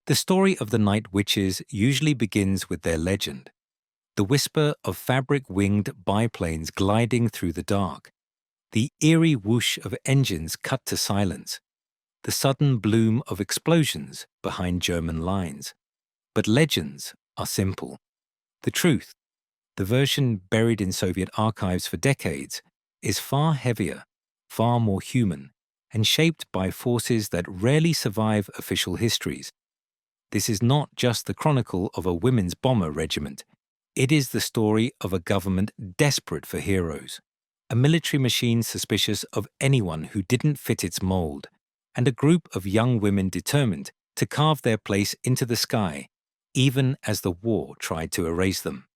The story of the night witches usually begins with their legend, the whisper of fabric-winged biplanes gliding through the dark, the eerie whoosh of engines cut to silence, the sudden bloom of explosions behind German lines. But legends are simple. The truth, the version buried in Soviet archives for decades, is far heavier, far more human, and shaped by forces that rarely survive official histories. This is not just the chronicle of a women's bomber regiment. It is the story of a government desperate for heroes, a military machine suspicious of anyone who didn't fit its mold, and a group of young women determined to carve their place into the sky, even as the war tried to erase them.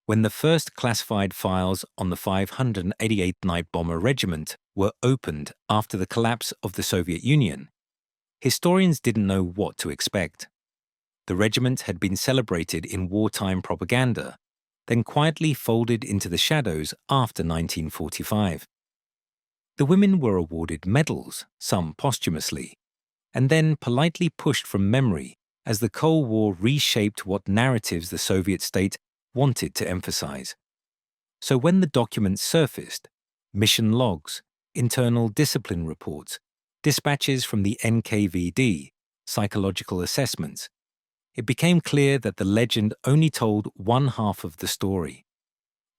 When the first classified files on the 588th Night Bomber Regiment were opened after the collapse of the Soviet Union, historians didn't know what to expect. The regiment had been celebrated in wartime propaganda, then quietly folded into the shadows after 1945. The women were awarded medals, some posthumously, and then politely pushed from memory as the Cold War reshaped what narratives the Soviet state wanted to emphasize. So when the documents surfaced, mission logs, internal discipline reports, dispatches from the NKVD, psychological assessments, it became clear that the legend only told one half of the story.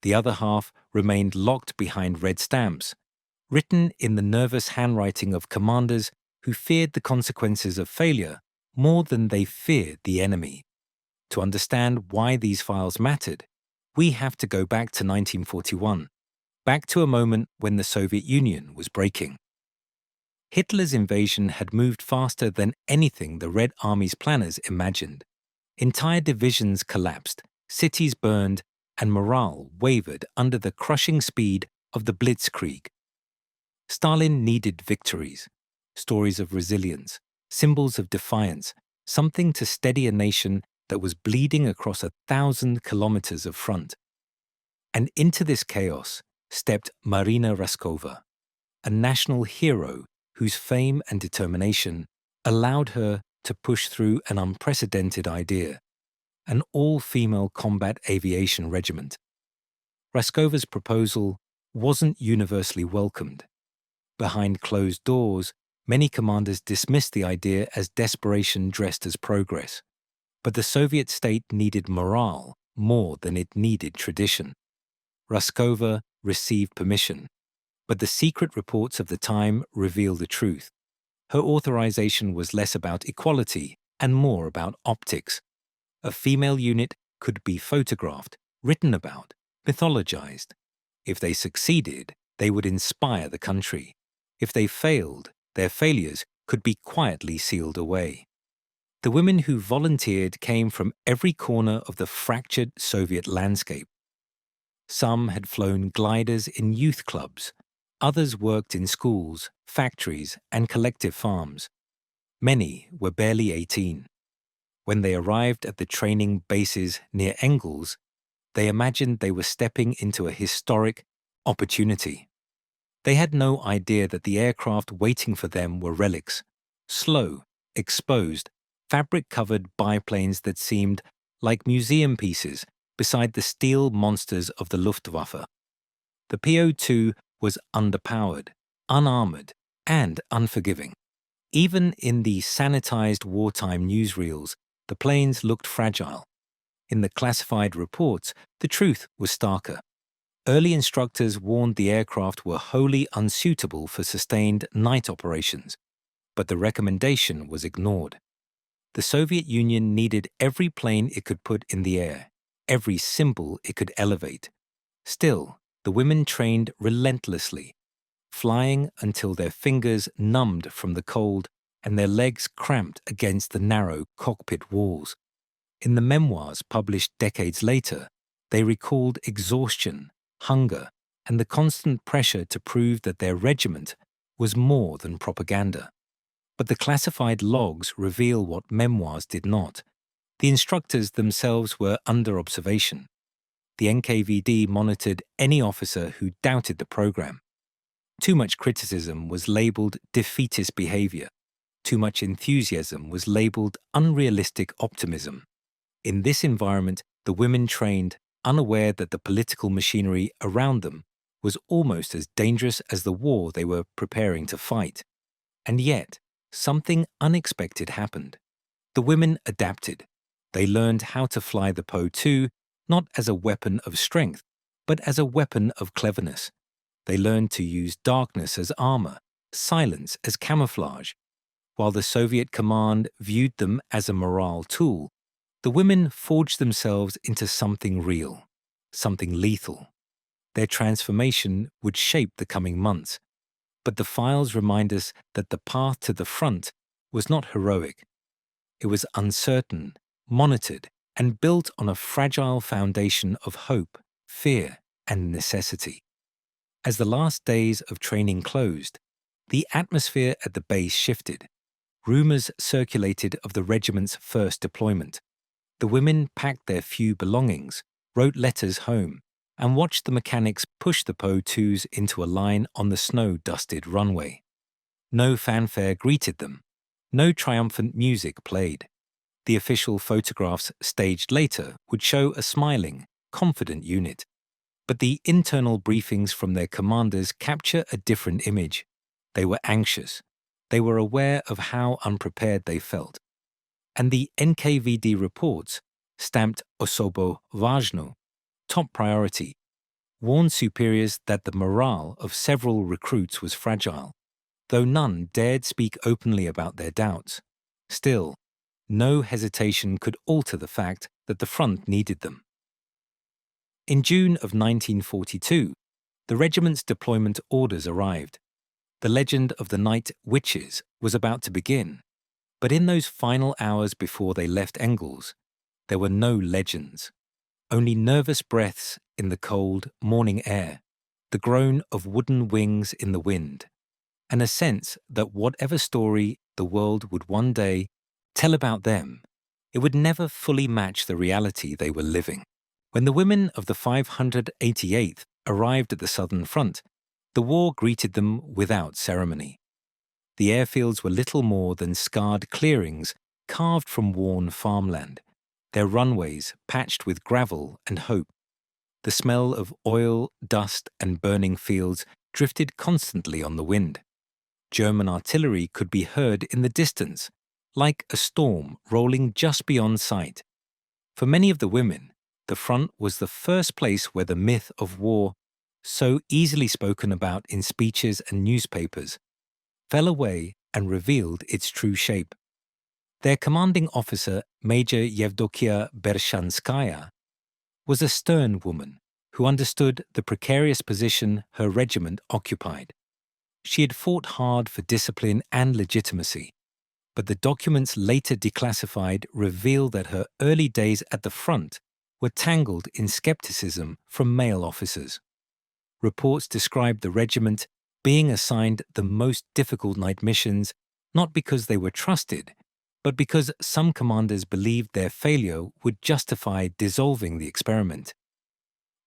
The other half remained locked behind red stamps, written in the nervous handwriting of commanders who feared the consequences of failure more than they feared the enemy. To understand why these files mattered, we have to go back to 1941, back to a moment when the Soviet Union was breaking. Hitler's invasion had moved faster than anything the Red Army's planners imagined. Entire divisions collapsed, cities burned, and morale wavered under the crushing speed of the blitzkrieg. Stalin needed victories, stories of resilience, symbols of defiance, something to steady a nation that was bleeding across 1,000 kilometers of front. And into this chaos stepped Marina Raskova, a national hero whose fame and determination allowed her to push through an unprecedented idea, an all-female combat aviation regiment. Raskova's proposal wasn't universally welcomed. Behind closed doors, many commanders dismissed the idea as desperation dressed as progress. But the Soviet state needed morale more than it needed tradition. Raskova received permission, but the secret reports of the time reveal the truth. Her authorization was less about equality and more about optics. A female unit could be photographed, written about, mythologized. If they succeeded, they would inspire the country. If they failed, their failures could be quietly sealed away. The women who volunteered came from every corner of the fractured Soviet landscape. Some had flown gliders in youth clubs. Others worked in schools, factories, and collective farms. Many were barely 18. When they arrived at the training bases near Engels, they imagined they were stepping into a historic opportunity. They had no idea that the aircraft waiting for them were relics, slow, exposed, fabric-covered biplanes that seemed like museum pieces beside the steel monsters of the Luftwaffe. The PO-2 was underpowered, unarmored, and unforgiving. Even in the sanitized wartime newsreels, the planes looked fragile. In the classified reports, the truth was starker. Early instructors warned the aircraft were wholly unsuitable for sustained night operations, but the recommendation was ignored. The Soviet Union needed every plane it could put in the air, every symbol it could elevate. Still, the women trained relentlessly, flying until their fingers numbed from the cold and their legs cramped against the narrow cockpit walls. In the memoirs published decades later, they recalled exhaustion, hunger, and the constant pressure to prove that their regiment was more than propaganda. But the classified logs reveal what memoirs did not. The instructors themselves were under observation. The NKVD monitored any officer who doubted the program. Too much criticism was labeled defeatist behavior. Too much enthusiasm was labeled unrealistic optimism. In this environment, the women trained, unaware that the political machinery around them was almost as dangerous as the war they were preparing to fight. And yet, something unexpected happened. The women adapted. They learned how to fly the Po-2 not as a weapon of strength, but as a weapon of cleverness. They learned to use darkness as armor, silence as camouflage. While the Soviet command viewed them as a morale tool, the women forged themselves into something real, something lethal. Their transformation would shape the coming months, but the files remind us that the path to the front was not heroic. It was uncertain, monitored, and built on a fragile foundation of hope, fear, and necessity. As the last days of training closed, the atmosphere at the base shifted. Rumors circulated of the regiment's first deployment. The women packed their few belongings, wrote letters home, and watched the mechanics push the Po-2s into a line on the snow-dusted runway. No fanfare greeted them. No triumphant music played. The official photographs staged later would show a smiling, confident unit. But the internal briefings from their commanders capture a different image. They were anxious. They were aware of how unprepared they felt. And the NKVD reports, stamped Osobo Ważno, top priority, warned superiors that the morale of several recruits was fragile, though none dared speak openly about their doubts. Still, no hesitation could alter the fact that the front needed them. In June of 1942, the regiment's deployment orders arrived. The legend of the night witches was about to begin, but in those final hours before they left Engels, there were no legends, only nervous breaths in the cold morning air, the groan of wooden wings in the wind, and a sense that whatever story the world would one day tell about them, it would never fully match the reality they were living. When the women of the 588th arrived at the Southern Front, the war greeted them without ceremony. The airfields were little more than scarred clearings carved from worn farmland, their runways patched with gravel and hope. The smell of oil, dust, and burning fields drifted constantly on the wind. German artillery could be heard in the distance, like a storm rolling just beyond sight. For many of the women, the front was the first place where the myth of war, so easily spoken about in speeches and newspapers, fell away and revealed its true shape. Their commanding officer, Major Yevdokia Bershanskaya, was a stern woman who understood the precarious position her regiment occupied. She had fought hard for discipline and legitimacy, but the documents later declassified reveal that her early days at the front were tangled in skepticism from male officers. Reports described the regiment being assigned the most difficult night missions not because they were trusted, but because some commanders believed their failure would justify dissolving the experiment.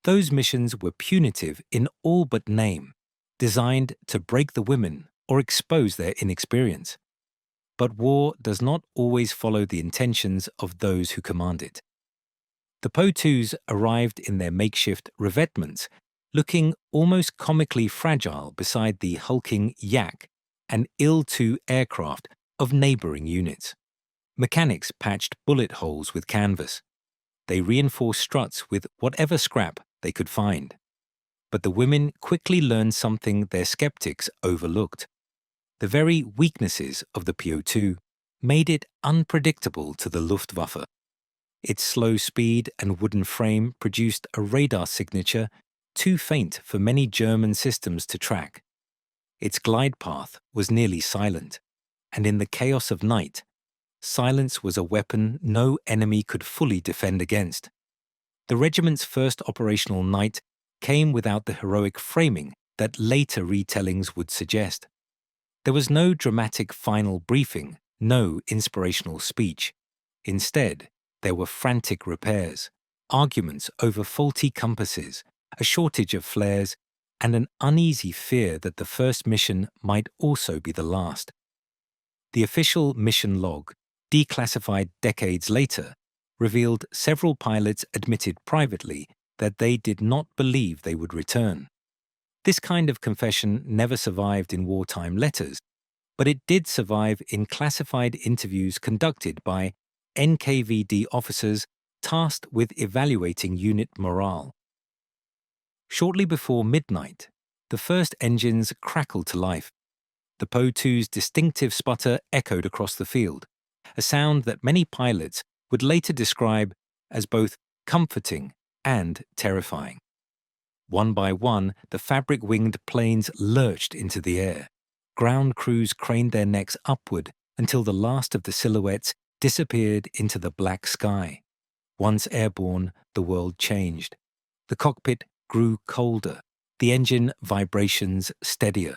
Those missions were punitive in all but name, designed to break the women or expose their inexperience. But war does not always follow the intentions of those who command it. The Po-2s arrived in their makeshift revetments, looking almost comically fragile beside the hulking Yak and Il-2 aircraft of neighboring units. Mechanics patched bullet holes with canvas. They reinforced struts with whatever scrap they could find. But the women quickly learned something their skeptics overlooked. The very weaknesses of the Po-2 made it unpredictable to the Luftwaffe. Its slow speed and wooden frame produced a radar signature too faint for many German systems to track. Its glide path was nearly silent, and in the chaos of night, silence was a weapon no enemy could fully defend against. The regiment's first operational night came without the heroic framing that later retellings would suggest. There was no dramatic final briefing, no inspirational speech. Instead, there were frantic repairs, arguments over faulty compasses, a shortage of flares, and an uneasy fear that the first mission might also be the last. The official mission log, declassified decades later, revealed several pilots admitted privately that they did not believe they would return. This kind of confession never survived in wartime letters, but it did survive in classified interviews conducted by NKVD officers tasked with evaluating unit morale. Shortly before midnight, the first engines crackled to life. The Po-2's distinctive sputter echoed across the field, a sound that many pilots would later describe as both comforting and terrifying. One by one, the fabric-winged planes lurched into the air. Ground crews craned their necks upward until the last of the silhouettes disappeared into the black sky. Once airborne, the world changed. The cockpit grew colder, the engine vibrations steadier.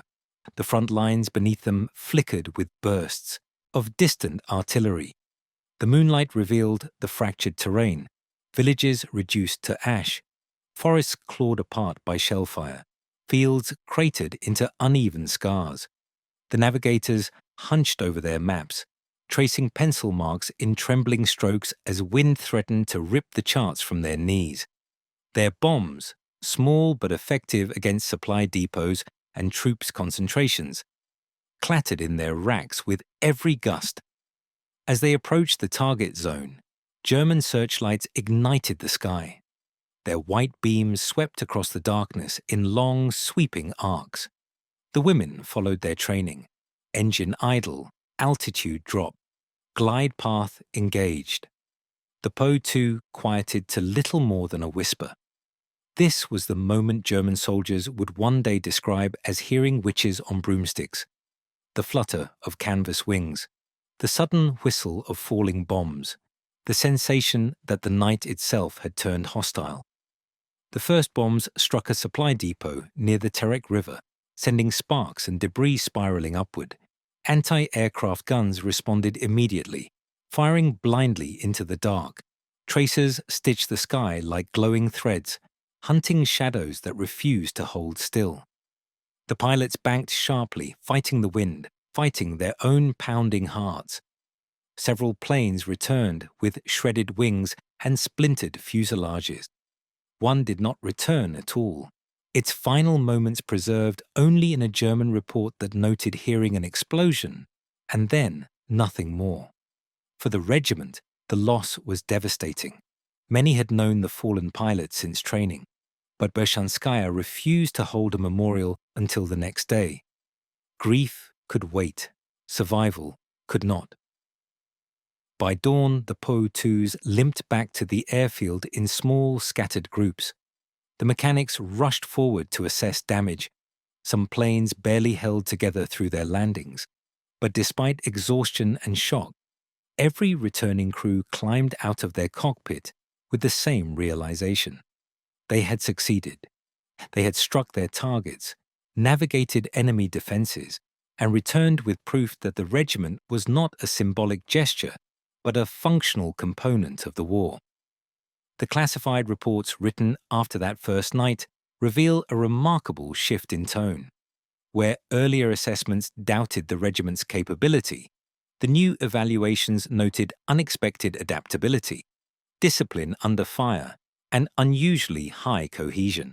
The front lines beneath them flickered with bursts of distant artillery. The moonlight revealed the fractured terrain, villages reduced to ash, forests clawed apart by shellfire, fields cratered into uneven scars. The navigators hunched over their maps, tracing pencil marks in trembling strokes as wind threatened to rip the charts from their knees. Their bombs, small but effective against supply depots and troops' concentrations, clattered in their racks with every gust. As they approached the target zone, German searchlights ignited the sky. Their white beams swept across the darkness in long, sweeping arcs. The women followed their training. Engine idle, altitude drop, glide path engaged. The Po-2 quieted to little more than a whisper. This was the moment German soldiers would one day describe as hearing witches on broomsticks. The flutter of canvas wings, the sudden whistle of falling bombs, the sensation that the night itself had turned hostile. The first bombs struck a supply depot near the Terek River, sending sparks and debris spiraling upward. Anti-aircraft guns responded immediately, firing blindly into the dark. Tracers stitched the sky like glowing threads, hunting shadows that refused to hold still. The pilots banked sharply, fighting the wind, fighting their own pounding hearts. Several planes returned with shredded wings and splintered fuselages. One did not return at all, its final moments preserved only in a German report that noted hearing an explosion, and then nothing more. For the regiment, the loss was devastating. Many had known the fallen pilot since training, but Bershanskaya refused to hold a memorial until the next day. Grief could wait, survival could not. By dawn, the Po-2s limped back to the airfield in small, scattered groups. The mechanics rushed forward to assess damage. Some planes barely held together through their landings. But despite exhaustion and shock, every returning crew climbed out of their cockpit with the same realization. They had succeeded. They had struck their targets, navigated enemy defenses, and returned with proof that the regiment was not a symbolic gesture, but a functional component of the war. The classified reports written after that first night reveal a remarkable shift in tone. Where earlier assessments doubted the regiment's capability, the new evaluations noted unexpected adaptability, discipline under fire, and unusually high cohesion.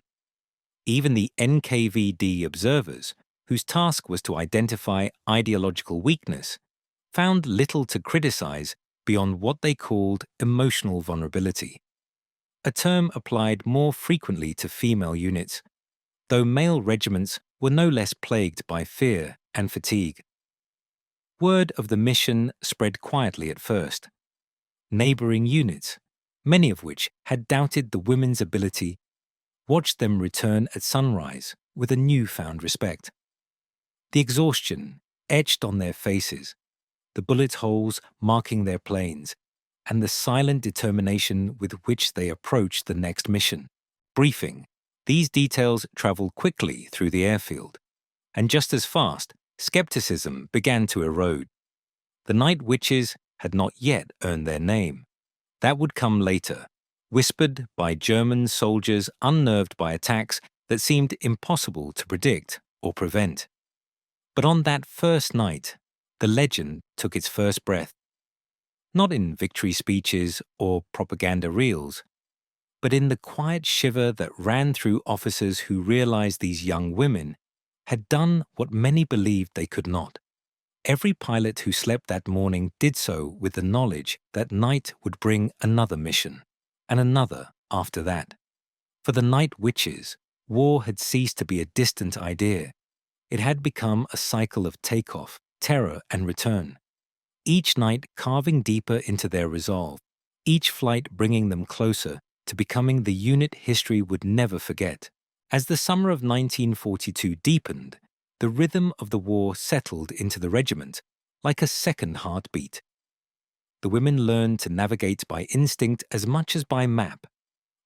Even the NKVD observers, whose task was to identify ideological weakness, found little to criticize beyond what they called emotional vulnerability, a term applied more frequently to female units, though male regiments were no less plagued by fear and fatigue. Word of the mission spread quietly at first. Neighboring units, many of which had doubted the women's ability, watched them return at sunrise with a newfound respect. The exhaustion etched on their faces, the bullet holes marking their planes, and the silent determination with which they approached the next mission. Briefing. These details traveled quickly through the airfield, and just as fast, skepticism began to erode. The night witches had not yet earned their name. That would come later, whispered by German soldiers unnerved by attacks that seemed impossible to predict or prevent. But on that first night, the legend took its first breath. Not in victory speeches or propaganda reels, but in the quiet shiver that ran through officers who realized these young women had done what many believed they could not. Every pilot who slept that morning did so with the knowledge that night would bring another mission, and another after that. For the night witches, war had ceased to be a distant idea. It had become a cycle of takeoff, terror, and return. Each night carving deeper into their resolve, each flight bringing them closer to becoming the unit history would never forget. As the summer of 1942 deepened, the rhythm of the war settled into the regiment like a second heartbeat. The women learned to navigate by instinct as much as by map,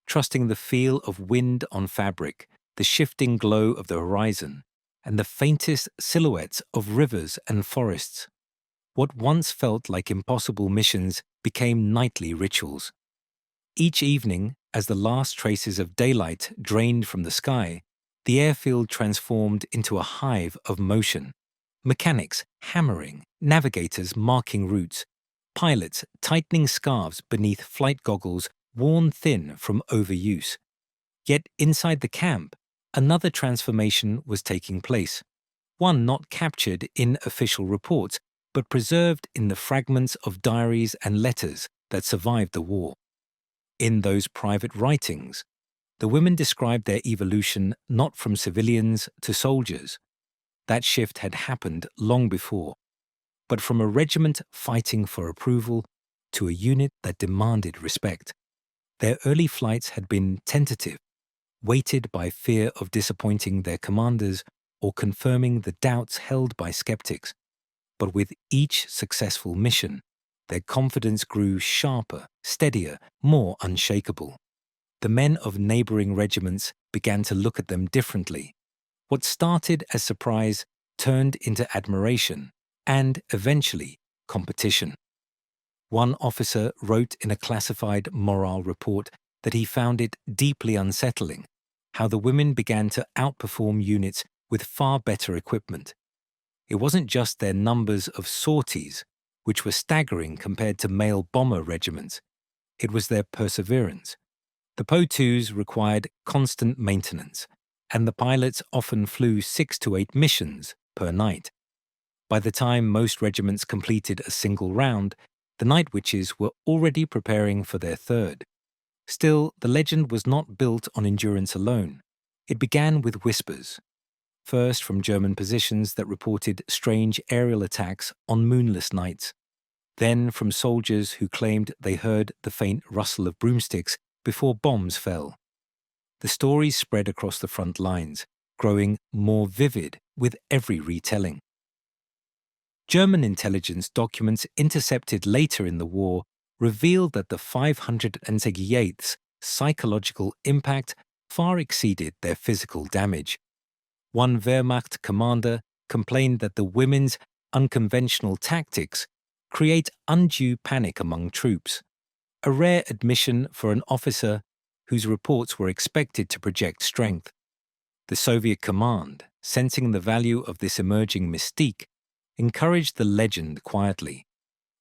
trusting the feel of wind on fabric, the shifting glow of the horizon, and the faintest silhouettes of rivers and forests. What once felt like impossible missions became nightly rituals. Each evening, as the last traces of daylight drained from the sky, the airfield transformed into a hive of motion. Mechanics hammering, navigators marking routes, pilots tightening scarves beneath flight goggles worn thin from overuse. Yet inside the camp, another transformation was taking place, one not captured in official reports, but preserved in the fragments of diaries and letters that survived the war. In those private writings, the women described their evolution not from civilians to soldiers. That shift had happened long before, but from a regiment fighting for approval to a unit that demanded respect. Their early flights had been tentative, weighted by fear of disappointing their commanders or confirming the doubts held by skeptics. But with each successful mission, their confidence grew sharper, steadier, more unshakable. The men of neighboring regiments began to look at them differently. What started as surprise turned into admiration and, eventually, competition. One officer wrote in a classified morale report that he found it deeply unsettling how the women began to outperform units with far better equipment. It wasn't just their numbers of sorties, which were staggering compared to male bomber regiments. It was their perseverance. The Po-2s required constant maintenance, and the pilots often flew 6 to 8 missions per night. By the time most regiments completed a single round, the night witches were already preparing for their third. Still, the legend was not built on endurance alone. It began with whispers. First from German positions that reported strange aerial attacks on moonless nights. Then from soldiers who claimed they heard the faint rustle of broomsticks before bombs fell. The stories spread across the front lines, growing more vivid with every retelling. German intelligence documents intercepted later in the war revealed that the 538th's psychological impact far exceeded their physical damage. One Wehrmacht commander complained that the women's unconventional tactics create undue panic among troops, a rare admission for an officer whose reports were expected to project strength. The Soviet command, sensing the value of this emerging mystique, encouraged the legend quietly.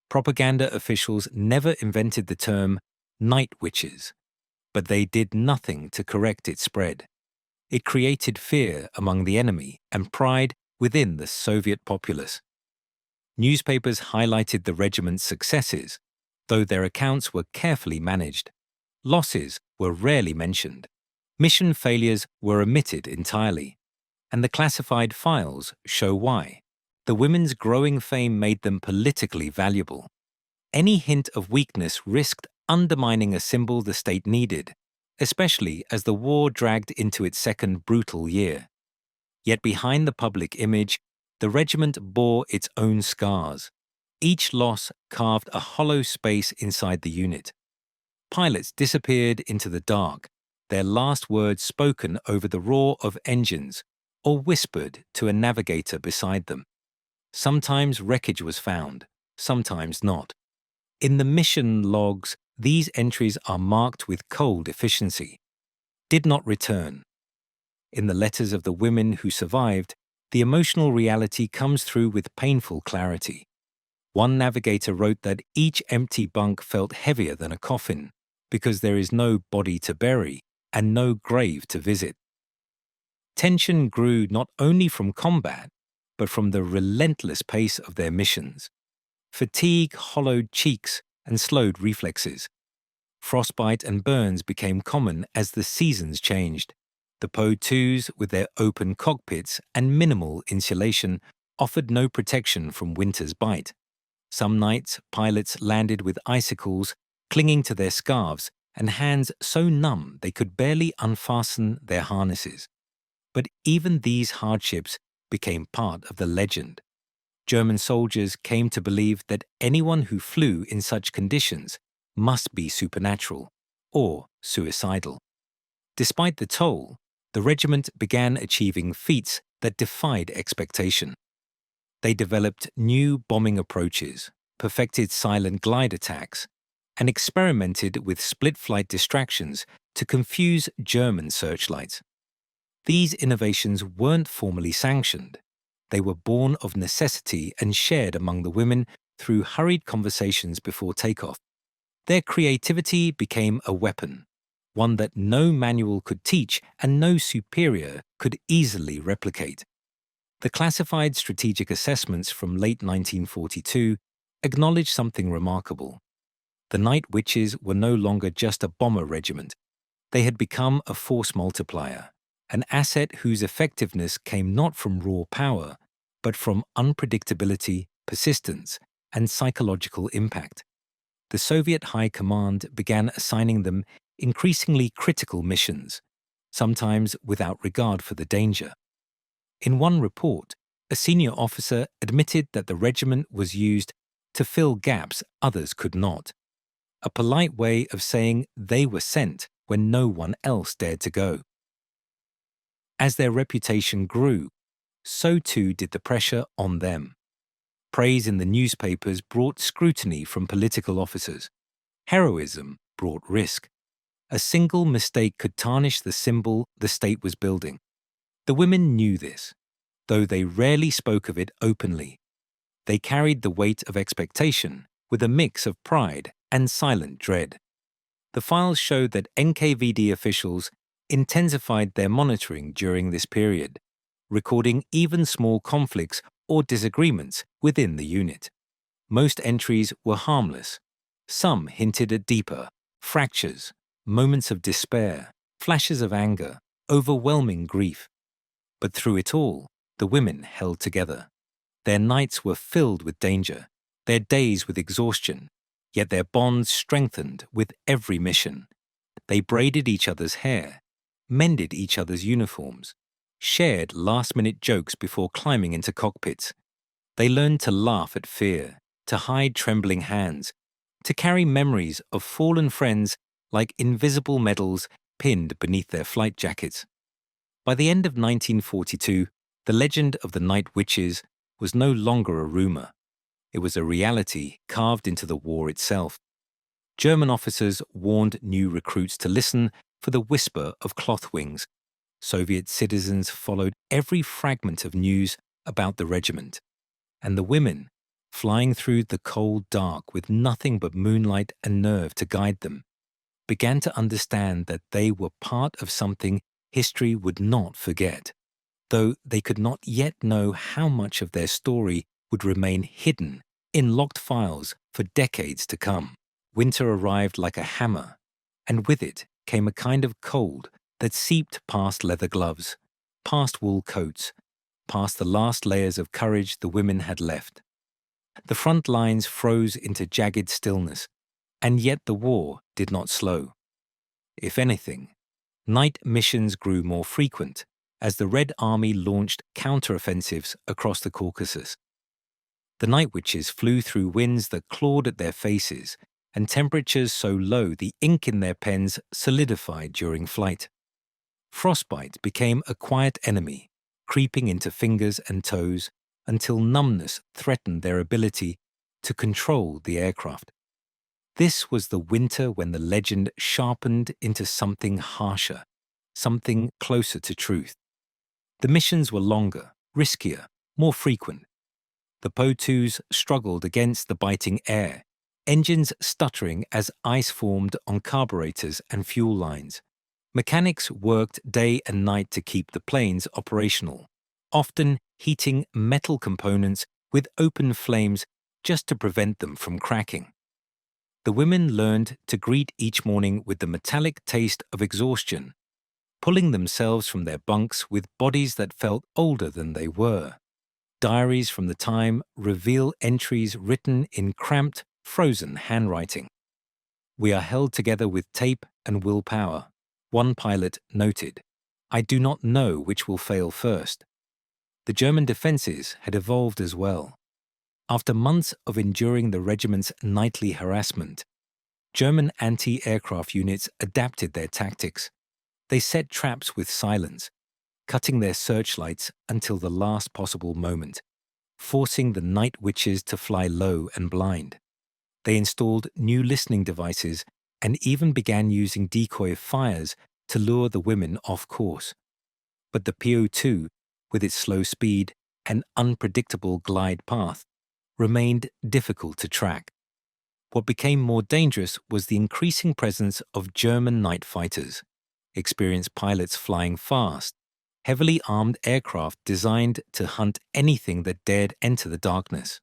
Propaganda officials never invented the term night witches, but they did nothing to correct its spread. It created fear among the enemy and pride within the Soviet populace. Newspapers highlighted the regiment's successes, though their accounts were carefully managed. Losses were rarely mentioned. Mission failures were omitted entirely, and the classified files show why. The women's growing fame made them politically valuable. Any hint of weakness risked undermining a symbol the state needed, especially as the war dragged into its second brutal year. Yet behind the public image, the regiment bore its own scars. Each loss carved a hollow space inside the unit. Pilots disappeared into the dark, their last words spoken over the roar of engines or whispered to a navigator beside them. Sometimes wreckage was found, sometimes not. In the mission logs, these entries are marked with cold efficiency. Did not return. In the letters of the women who survived, The emotional reality comes through with painful clarity. One navigator wrote that each empty bunk felt heavier than a coffin because there is no body to bury and no grave to visit. Tension grew not only from combat, but from the relentless pace of their missions. Fatigue hollowed cheeks and slowed reflexes. Frostbite and burns became common as the seasons changed. The Po-2s, with their open cockpits and minimal insulation, offered no protection from winter's bite. Some nights, pilots landed with icicles clinging to their scarves and hands so numb they could barely unfasten their harnesses. But even these hardships became part of the legend. German soldiers came to believe that anyone who flew in such conditions must be supernatural or suicidal. Despite the toll, the regiment began achieving feats that defied expectation. They developed new bombing approaches, perfected silent glide attacks, and experimented with split-flight distractions to confuse German searchlights. These innovations weren't formally sanctioned. They were born of necessity and shared among the women through hurried conversations before takeoff. Their creativity became a weapon, one that no manual could teach and no superior could easily replicate. The classified strategic assessments from late 1942 acknowledged something remarkable. The Night Witches were no longer just a bomber regiment. They had become a force multiplier, an asset whose effectiveness came not from raw power, but from unpredictability, persistence, and psychological impact. The Soviet High Command began assigning them increasingly critical missions, sometimes without regard for the danger. In one report, a senior officer admitted that the regiment was used to fill gaps others could not, a polite way of saying they were sent when no one else dared to go. As their reputation grew, so too did the pressure on them. Praise in the newspapers brought scrutiny from political officers. Heroism brought risk. A single mistake could tarnish the symbol the state was building. The women knew this, though they rarely spoke of it openly. They carried the weight of expectation with a mix of pride and silent dread. The files showed that NKVD officials intensified their monitoring during this period, recording even small conflicts or disagreements within the unit. Most entries were harmless. Some hinted at deeper fractures, moments of despair, flashes of anger, overwhelming grief. But through it all, the women held together. Their nights were filled with danger, their days with exhaustion, yet their bonds strengthened with every mission. They braided each other's hair, mended each other's uniforms, shared last-minute jokes before climbing into cockpits. They learned to laugh at fear, to hide trembling hands, to carry memories of fallen friends like invisible medals pinned beneath their flight jackets. By the end of 1942, the legend of the Night Witches was no longer a rumor. It was a reality carved into the war itself. German officers warned new recruits to listen for the whisper of cloth wings. Soviet citizens followed every fragment of news about the regiment. And the women, flying through the cold dark with nothing but moonlight and nerve to guide them, began to understand that they were part of something history would not forget, though they could not yet know how much of their story would remain hidden in locked files for decades to come. Winter arrived like a hammer, and with it came a kind of cold that seeped past leather gloves, past wool coats, past the last layers of courage the women had left. The front lines froze into jagged stillness, and yet the war did not slow. If anything, night missions grew more frequent as the Red Army launched counteroffensives across the Caucasus. The Night Witches flew through winds that clawed at their faces and temperatures so low the ink in their pens solidified during flight. Frostbite became a quiet enemy, creeping into fingers and toes until numbness threatened their ability to control the aircraft. This was the winter when the legend sharpened into something harsher, something closer to truth. The missions were longer, riskier, more frequent. The Po-2s struggled against the biting air, engines stuttering as ice formed on carburetors and fuel lines. Mechanics worked day and night to keep the planes operational, often heating metal components with open flames just to prevent them from cracking. The women learned to greet each morning with the metallic taste of exhaustion, pulling themselves from their bunks with bodies that felt older than they were. Diaries from the time reveal entries written in cramped, frozen handwriting. "We are held together with tape and willpower," one pilot noted. "I do not know which will fail first." The German defences had evolved as well. After months of enduring the regiment's nightly harassment, German anti-aircraft units adapted their tactics. They set traps with silence, cutting their searchlights until the last possible moment, forcing the night witches to fly low and blind. They installed new listening devices and even began using decoy fires to lure the women off course. But the PO2, with its slow speed and unpredictable glide path, remained difficult to track. What became more dangerous was the increasing presence of German night fighters, experienced pilots flying fast, heavily armed aircraft designed to hunt anything that dared enter the darkness.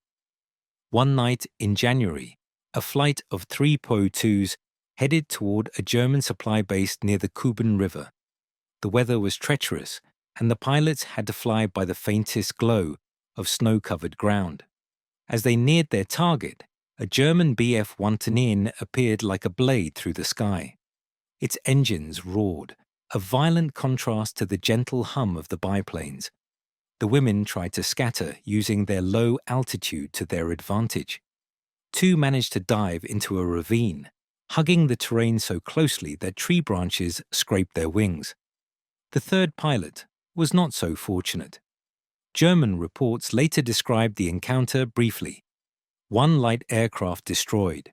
One night in January, a flight of 3 Po-2s headed toward a German supply base near the Kuban River. The weather was treacherous, and the pilots had to fly by the faintest glow of snow-covered ground. As they neared their target, a German Bf-110 appeared like a blade through the sky. Its engines roared, a violent contrast to the gentle hum of the biplanes. The women tried to scatter using their low altitude to their advantage. 2 managed to dive into a ravine, hugging the terrain so closely that tree branches scraped their wings. The 3rd pilot was not so fortunate. German reports later described the encounter briefly. 1 light aircraft destroyed.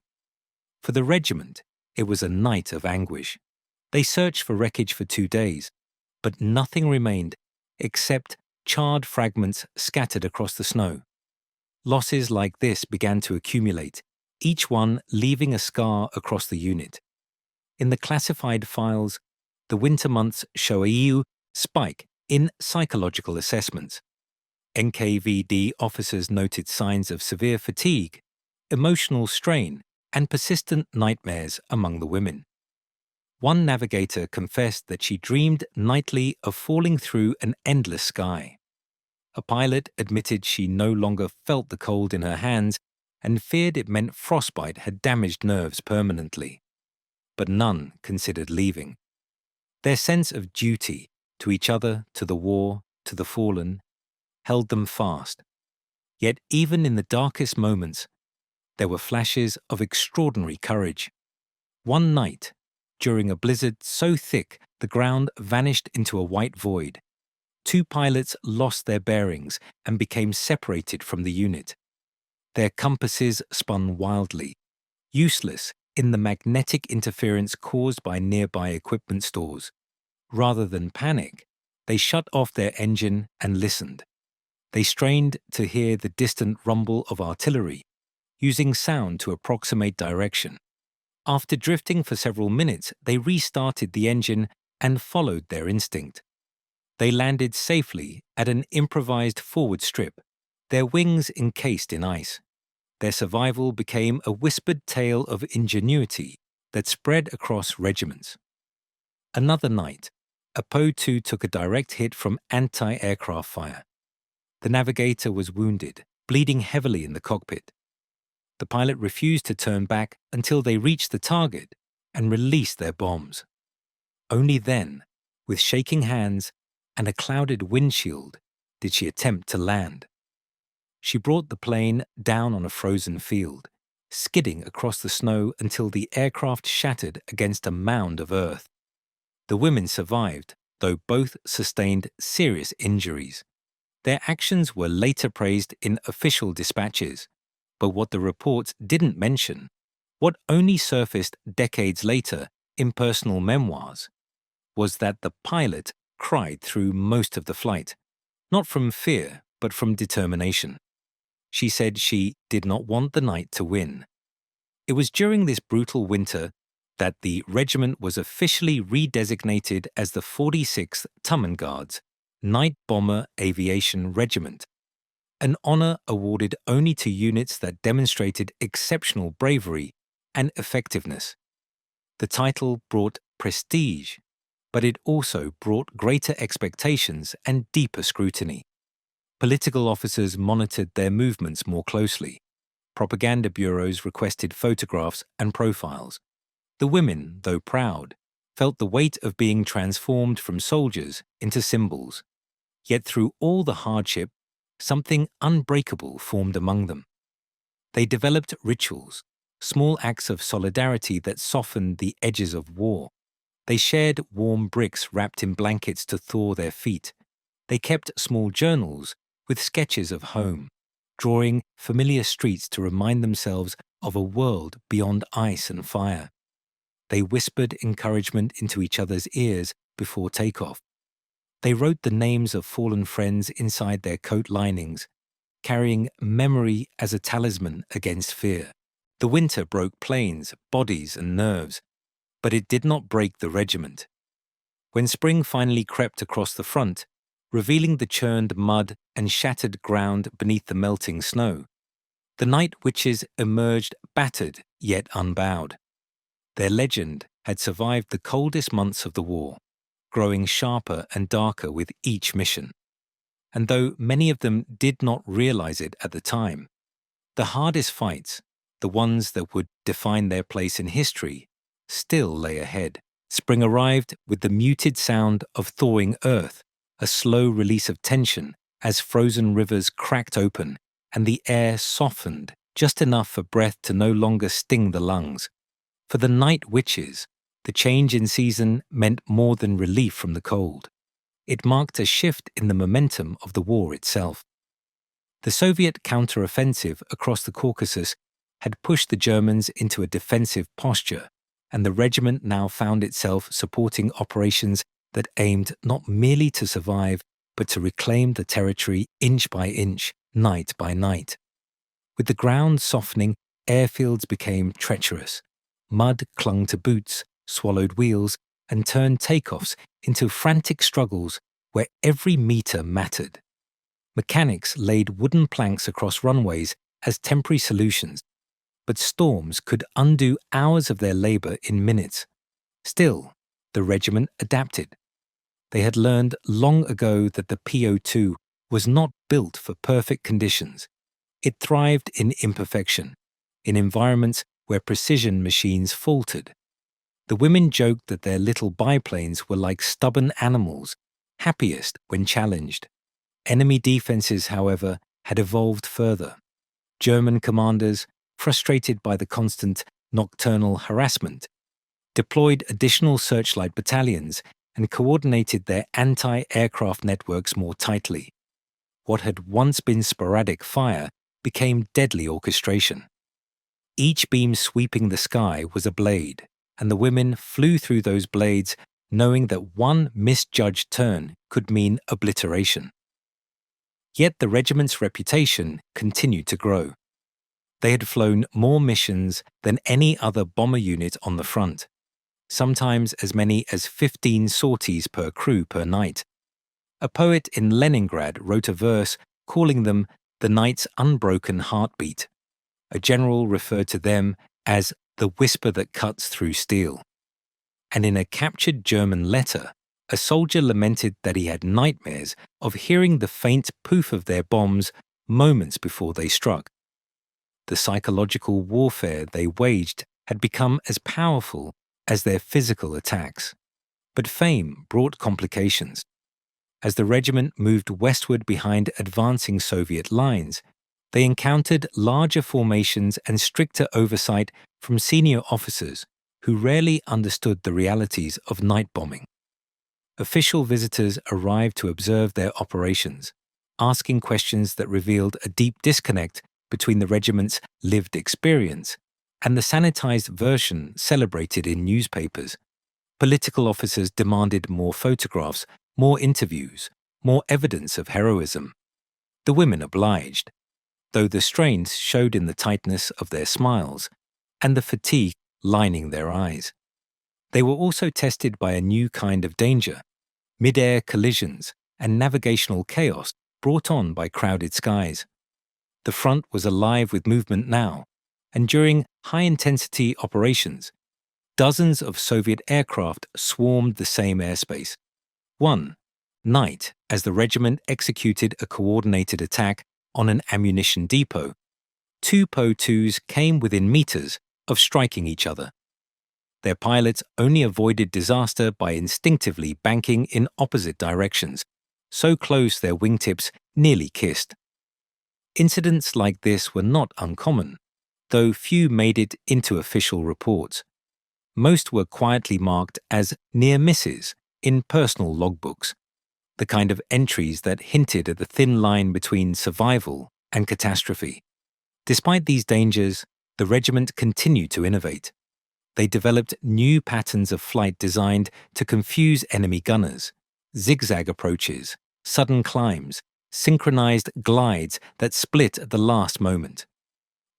For the regiment, it was a night of anguish. They searched for wreckage for 2 days, but nothing remained except charred fragments scattered across the snow. Losses like this began to accumulate, each one leaving a scar across the unit. In the classified files, the winter months show a spike in psychological assessments. NKVD officers noted signs of severe fatigue, emotional strain, and persistent nightmares among the women. One navigator confessed that she dreamed nightly of falling through an endless sky. A pilot admitted she no longer felt the cold in her hands and feared it meant frostbite had damaged nerves permanently. But none considered leaving. Their sense of duty to each other, to the war, to the fallen, held them fast. Yet even in the darkest moments, there were flashes of extraordinary courage. One night, during a blizzard so thick the ground vanished into a white void, 2 pilots lost their bearings and became separated from the unit. Their compasses spun wildly, useless in the magnetic interference caused by nearby equipment stores. Rather than panic, they shut off their engine and listened. They strained to hear the distant rumble of artillery, using sound to approximate direction. After drifting for several minutes, they restarted the engine and followed their instinct. They landed safely at an improvised forward strip, their wings encased in ice. Their survival became a whispered tale of ingenuity that spread across regiments. Another night, a Po-2 took a direct hit from anti-aircraft fire. The navigator was wounded, bleeding heavily in the cockpit. The pilot refused to turn back until they reached the target and released their bombs. Only then, with shaking hands and a clouded windshield, did she attempt to land. She brought the plane down on a frozen field, skidding across the snow until the aircraft shattered against a mound of earth. The women survived, though both sustained serious injuries. Their actions were later praised in official dispatches, but what the reports didn't mention, what only surfaced decades later in personal memoirs, was that the pilot cried through most of the flight, not from fear, but from determination. She said she did not want the night to win. It was during this brutal winter that the regiment was officially redesignated as the 46th Taman Guards, Night Bomber Aviation Regiment, an honor awarded only to units that demonstrated exceptional bravery and effectiveness. The title brought prestige, but it also brought greater expectations and deeper scrutiny. Political officers monitored their movements more closely. Propaganda bureaus requested photographs and profiles. The women, though proud, felt the weight of being transformed from soldiers into symbols. Yet through all the hardship, something unbreakable formed among them. They developed rituals, small acts of solidarity that softened the edges of war. They shared warm bricks wrapped in blankets to thaw their feet. They kept small journals with sketches of home, drawing familiar streets to remind themselves of a world beyond ice and fire. They whispered encouragement into each other's ears before takeoff. They wrote the names of fallen friends inside their coat linings, carrying memory as a talisman against fear. The winter broke planes, bodies, and nerves, but it did not break the regiment. When spring finally crept across the front, revealing the churned mud and shattered ground beneath the melting snow, the night witches emerged battered yet unbowed. Their legend had survived the coldest months of the war, growing sharper and darker with each mission. And though many of them did not realize it at the time, the hardest fights, the ones that would define their place in history, still lay ahead. Spring arrived with the muted sound of thawing earth, a slow release of tension as frozen rivers cracked open and the air softened just enough for breath to no longer sting the lungs. For the night witches, the change in season meant more than relief from the cold. It marked a shift in the momentum of the war itself. The Soviet counteroffensive across the Caucasus had pushed the Germans into a defensive posture, and the regiment now found itself supporting operations that aimed not merely to survive, but to reclaim the territory inch by inch, night by night. With the ground softening, airfields became treacherous. Mud clung to boots, swallowed wheels, and turned takeoffs into frantic struggles where every meter mattered. Mechanics laid wooden planks across runways as temporary solutions, but storms could undo hours of their labor in minutes. Still, the regiment adapted. They had learned long ago that the PO2 was not built for perfect conditions. It thrived in imperfection, in environments where precision machines faltered. The women joked that their little biplanes were like stubborn animals, happiest when challenged. Enemy defenses, however, had evolved further. German commanders, frustrated by the constant nocturnal harassment, deployed additional searchlight battalions and coordinated their anti-aircraft networks more tightly. What had once been sporadic fire became deadly orchestration. Each beam sweeping the sky was a blade, and the women flew through those blades knowing that one misjudged turn could mean obliteration. Yet the regiment's reputation continued to grow. They had flown more missions than any other bomber unit on the front, sometimes as many as 15 sorties per crew per night. A poet in Leningrad wrote a verse calling them the night's unbroken heartbeat. A general referred to them as the whisper that cuts through steel. And in a captured German letter, a soldier lamented that he had nightmares of hearing the faint poof of their bombs moments before they struck. The psychological warfare they waged had become as powerful as their physical attacks. But fame brought complications. As the regiment moved westward behind advancing Soviet lines, they encountered larger formations and stricter oversight from senior officers who rarely understood the realities of night bombing. Official visitors arrived to observe their operations, asking questions that revealed a deep disconnect between the regiment's lived experience and the sanitized version celebrated in newspapers. Political officers demanded more photographs, more interviews, more evidence of heroism. The women obliged, though the strains showed in the tightness of their smiles and the fatigue lining their eyes. They were also tested by a new kind of danger, mid-air collisions and navigational chaos brought on by crowded skies. The front was alive with movement now, and during high-intensity operations, dozens of Soviet aircraft swarmed the same airspace. One night, as the regiment executed a coordinated attack on an ammunition depot, two Po-2s came within meters of striking each other. Their pilots only avoided disaster by instinctively banking in opposite directions, so close their wingtips nearly kissed. Incidents like this were not uncommon, though few made it into official reports. Most were quietly marked as near misses in personal logbooks, the kind of entries that hinted at the thin line between survival and catastrophe. Despite these dangers, the regiment continued to innovate. They developed new patterns of flight designed to confuse enemy gunners, zigzag approaches, sudden climbs, synchronized glides that split at the last moment.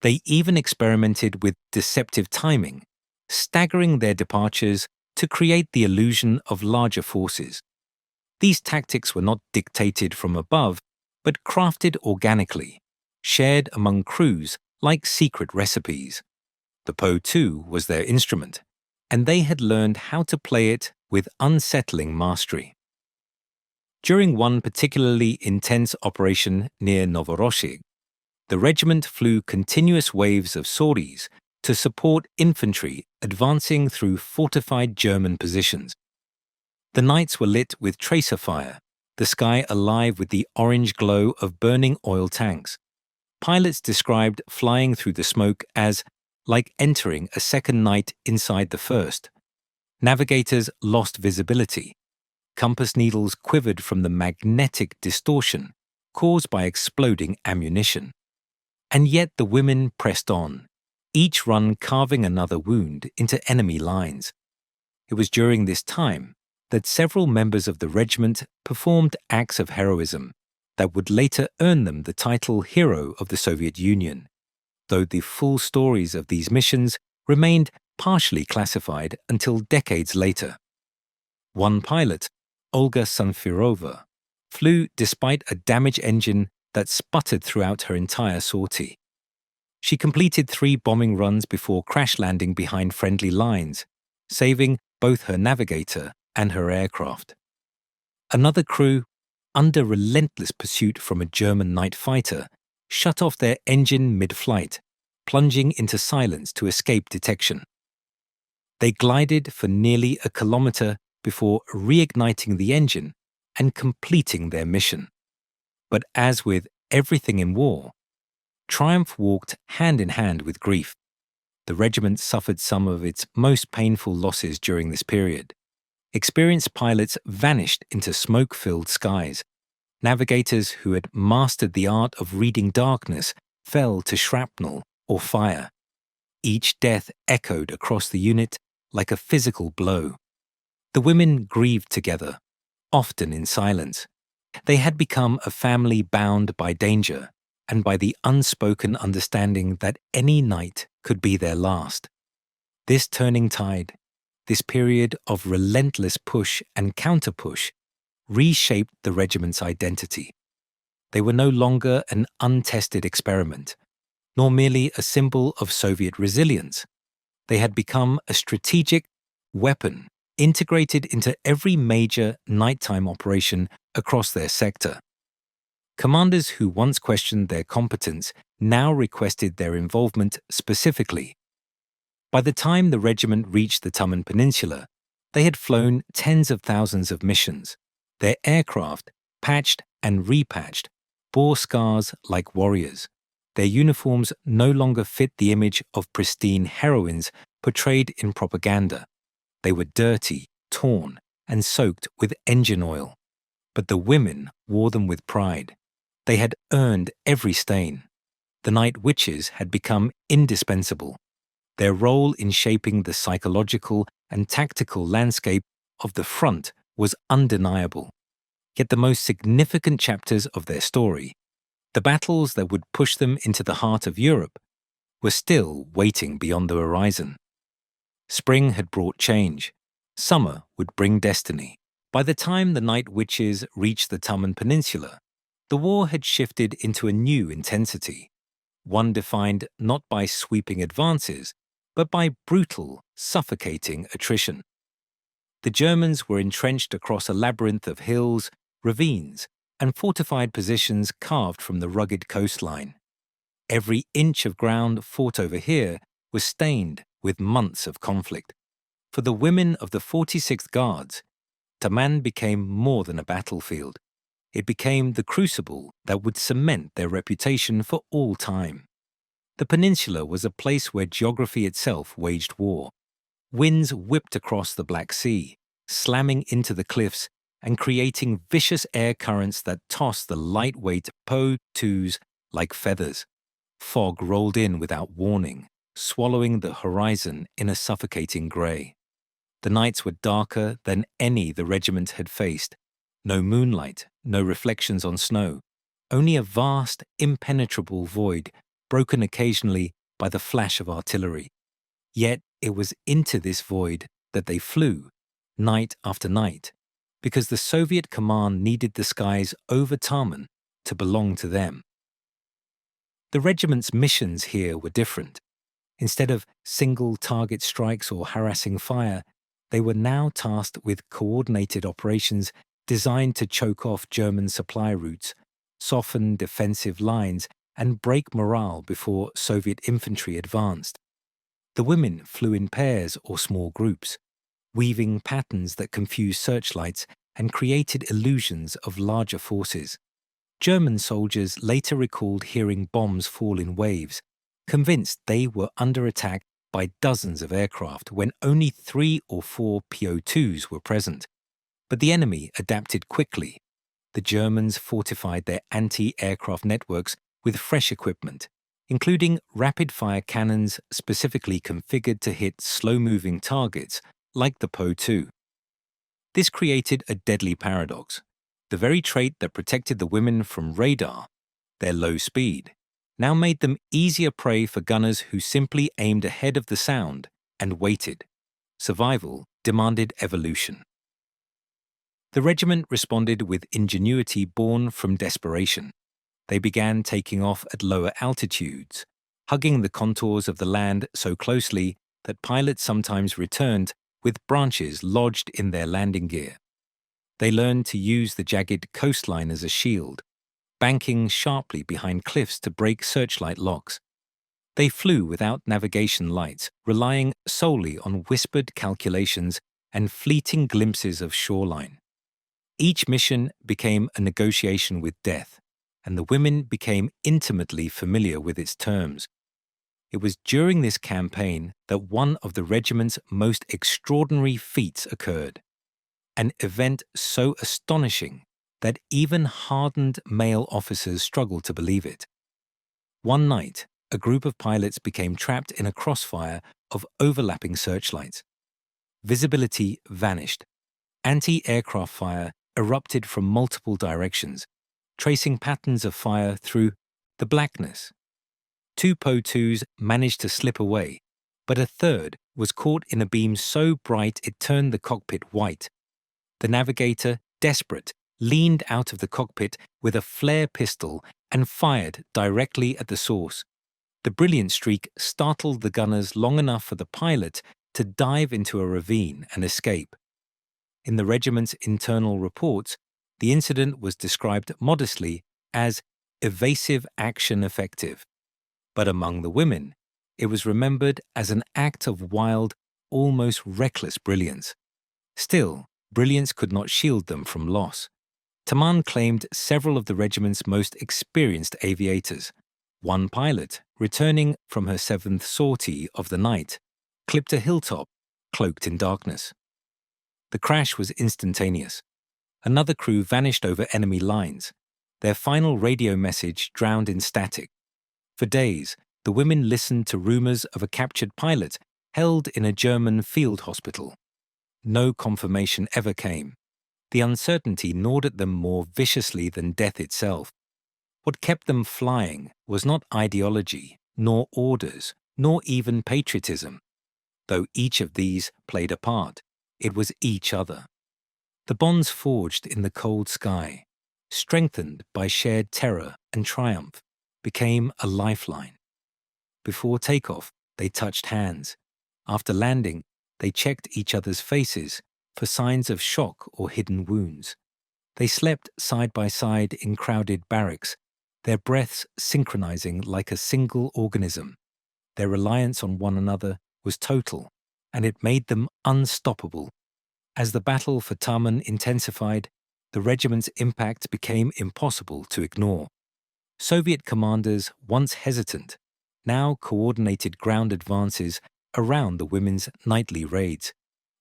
They even experimented with deceptive timing, staggering their departures to create the illusion of larger forces. These tactics were not dictated from above, but crafted organically, shared among crews like secret recipes. The Po-2 was their instrument, and they had learned how to play it with unsettling mastery. During one particularly intense operation near Novorossiysk, the regiment flew continuous waves of sorties to support infantry advancing through fortified German positions. The nights were lit with tracer fire, the sky alive with the orange glow of burning oil tanks. Pilots described flying through the smoke as like entering a second night inside the first. Navigators lost visibility. Compass needles quivered from the magnetic distortion caused by exploding ammunition. And yet the women pressed on, each run carving another wound into enemy lines. It was during this time that several members of the regiment performed acts of heroism that would later earn them the title Hero of the Soviet Union, though the full stories of these missions remained partially classified until decades later. One pilot, Olga Sanfirova, flew despite a damaged engine that sputtered throughout her entire sortie. She completed 3 bombing runs before crash landing behind friendly lines, saving both her navigator and her aircraft. Another crew, under relentless pursuit from a German night fighter, shut off their engine mid-flight, plunging into silence to escape detection. They glided for nearly a kilometer before reigniting the engine and completing their mission. But as with everything in war, triumph walked hand in hand with grief. The regiment suffered some of its most painful losses during this period. Experienced pilots vanished into smoke-filled skies. Navigators who had mastered the art of reading darkness fell to shrapnel or fire. Each death echoed across the unit like a physical blow. The women grieved together, often in silence. They had become a family bound by danger and by the unspoken understanding that any night could be their last. This turning tide, this period of relentless push and counter-push, reshaped the regiment's identity. They were no longer an untested experiment, nor merely a symbol of Soviet resilience. They had become a strategic weapon integrated into every major nighttime operation across their sector. Commanders who once questioned their competence now requested their involvement specifically. By the time the regiment reached the Taman Peninsula, they had flown tens of thousands of missions. Their aircraft, patched and repatched, bore scars like warriors. Their uniforms no longer fit the image of pristine heroines portrayed in propaganda. They were dirty, torn, and soaked with engine oil. But the women wore them with pride. They had earned every stain. The night witches had become indispensable. Their role in shaping the psychological and tactical landscape of the front was undeniable. Yet the most significant chapters of their story, the battles that would push them into the heart of Europe, were still waiting beyond the horizon. Spring had brought change. Summer would bring destiny. By the time the Night Witches reached the Taman Peninsula, the war had shifted into a new intensity, one defined not by sweeping advances, but by brutal, suffocating attrition. The Germans were entrenched across a labyrinth of hills, ravines, and fortified positions carved from the rugged coastline. Every inch of ground fought over here was stained with months of conflict. For the women of the 46th Guards, Taman became more than a battlefield. It became the crucible that would cement their reputation for all time. The peninsula was a place where geography itself waged war. Winds whipped across the Black Sea, slamming into the cliffs and creating vicious air currents that tossed the lightweight Po-2s like feathers. Fog rolled in without warning, swallowing the horizon in a suffocating grey. The nights were darker than any the regiment had faced. No moonlight, no reflections on snow, only a vast, impenetrable void, broken occasionally by the flash of artillery. Yet it was into this void that they flew, night after night, because the Soviet command needed the skies over Taman to belong to them. The regiment's missions here were different. Instead of single target strikes or harassing fire, they were now tasked with coordinated operations designed to choke off German supply routes, soften defensive lines, and break morale before Soviet infantry advanced. The women flew in pairs or small groups, weaving patterns that confused searchlights and created illusions of larger forces. German soldiers later recalled hearing bombs fall in waves, convinced they were under attack by dozens of aircraft when only 3 or 4 Po-2s were present. But the enemy adapted quickly. The Germans fortified their anti-aircraft networks with fresh equipment, including rapid-fire cannons specifically configured to hit slow-moving targets like the Po-2. This created a deadly paradox. The very trait that protected the women from radar, their low speed, now made them easier prey for gunners who simply aimed ahead of the sound and waited. Survival demanded evolution. The regiment responded with ingenuity born from desperation. They began taking off at lower altitudes, hugging the contours of the land so closely that pilots sometimes returned with branches lodged in their landing gear. They learned to use the jagged coastline as a shield, banking sharply behind cliffs to break searchlight locks. They flew without navigation lights, relying solely on whispered calculations and fleeting glimpses of shoreline. Each mission became a negotiation with death, and the women became intimately familiar with its terms. It was during this campaign that one of the regiment's most extraordinary feats occurred, an event so astonishing that even hardened male officers struggled to believe it. One night, a group of pilots became trapped in a crossfire of overlapping searchlights. Visibility vanished. Anti-aircraft fire erupted from multiple directions, tracing patterns of fire through the blackness. 2 Po-2s managed to slip away, but a third was caught in a beam so bright it turned the cockpit white. The navigator, desperate, leaned out of the cockpit with a flare pistol and fired directly at the source. The brilliant streak startled the gunners long enough for the pilot to dive into a ravine and escape. In the regiment's internal reports, the incident was described modestly as evasive action effective. But among the women, it was remembered as an act of wild, almost reckless brilliance. Still, brilliance could not shield them from loss. Taman claimed several of the regiment's most experienced aviators. One pilot, returning from her 7th sortie of the night, clipped a hilltop, cloaked in darkness. The crash was instantaneous. Another crew vanished over enemy lines, their final radio message drowned in static. For days, the women listened to rumors of a captured pilot held in a German field hospital. No confirmation ever came. The uncertainty gnawed at them more viciously than death itself. What kept them flying was not ideology, nor orders, nor even patriotism. Though each of these played a part, it was each other. The bonds forged in the cold sky, strengthened by shared terror and triumph, became a lifeline. Before takeoff, they touched hands. After landing, they checked each other's faces for signs of shock or hidden wounds. They slept side by side in crowded barracks, their breaths synchronizing like a single organism. Their reliance on one another was total, and it made them unstoppable. As the battle for Taman intensified, the regiment's impact became impossible to ignore. Soviet commanders, once hesitant, now coordinated ground advances around the women's nightly raids.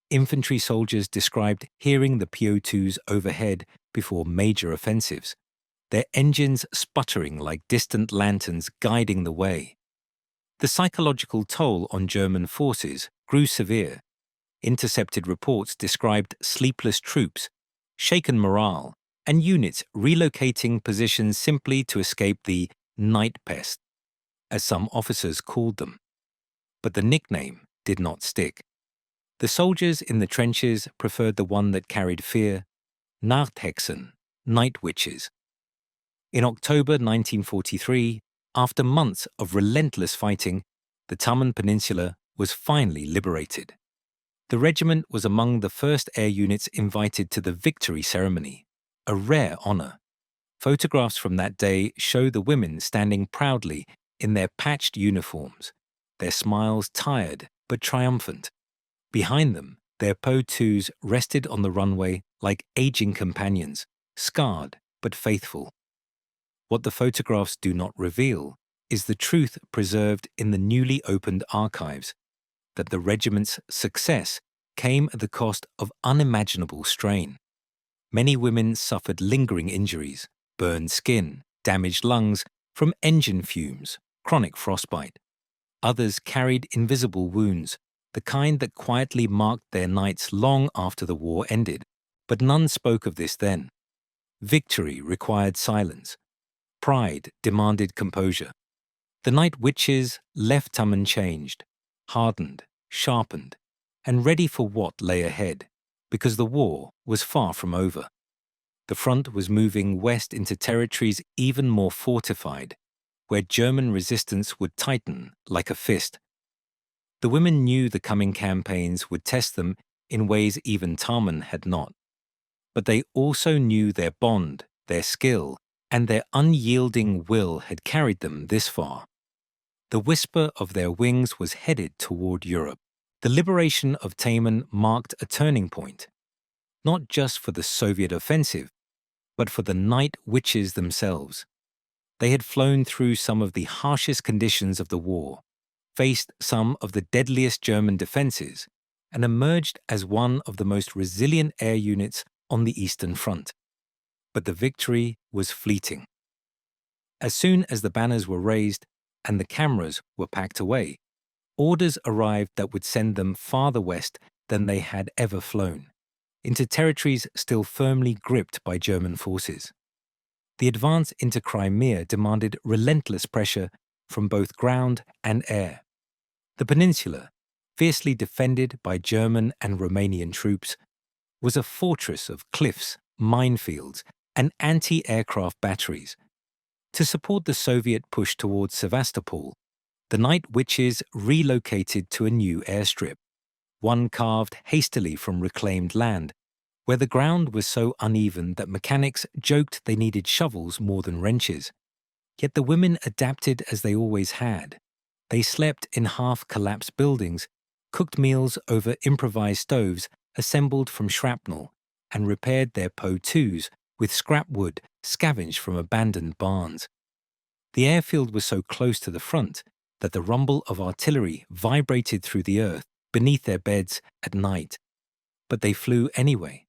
Infantry soldiers described hearing the PO2s overhead before major offensives, their engines sputtering like distant lanterns guiding the way. The psychological toll on German forces grew severe. Intercepted reports described sleepless troops, shaken morale, and units relocating positions simply to escape the night pest, as some officers called them. But the nickname did not stick. The soldiers in the trenches preferred the one that carried fear: Nachthexen, night witches. In October 1943, after months of relentless fighting, the Taman Peninsula was finally liberated. The regiment was among the first air units invited to the victory ceremony, a rare honor. Photographs from that day show the women standing proudly in their patched uniforms, their smiles tired but triumphant. Behind them, their Po-2s rested on the runway like aging companions, scarred but faithful. What the photographs do not reveal is the truth preserved in the newly opened archives, that the regiment's success came at the cost of unimaginable strain. Many women suffered lingering injuries, burned skin, damaged lungs from engine fumes, chronic frostbite. Others carried invisible wounds, the kind that quietly marked their nights long after the war ended. But none spoke of this then. Victory required silence. Pride demanded composure. The night witches left Taman changed, hardened, sharpened, and ready for what lay ahead, because the war was far from over. The front was moving west into territories even more fortified, where German resistance would tighten like a fist. The women knew the coming campaigns would test them in ways even Taman had not. But they also knew their bond, their skill, and their unyielding will had carried them this far. The whisper of their wings was headed toward Europe. The liberation of Taman marked a turning point, not just for the Soviet offensive, but for the night witches themselves. They had flown through some of the harshest conditions of the war, faced some of the deadliest German defenses, and emerged as one of the most resilient air units on the Eastern Front. But the victory was fleeting. As soon as the banners were raised and the cameras were packed away, orders arrived that would send them farther west than they had ever flown, into territories still firmly gripped by German forces. The advance into Crimea demanded relentless pressure from both ground and air. The peninsula, fiercely defended by German and Romanian troops, was a fortress of cliffs, minefields, and anti-aircraft batteries. To support the Soviet push towards Sevastopol, the night witches relocated to a new airstrip, one carved hastily from reclaimed land, where the ground was so uneven that mechanics joked they needed shovels more than wrenches. Yet the women adapted as they always had. They slept in half-collapsed buildings, cooked meals over improvised stoves assembled from shrapnel, and repaired their Po-2s with scrap wood scavenged from abandoned barns. The airfield was so close to the front that the rumble of artillery vibrated through the earth beneath their beds at night. But they flew anyway,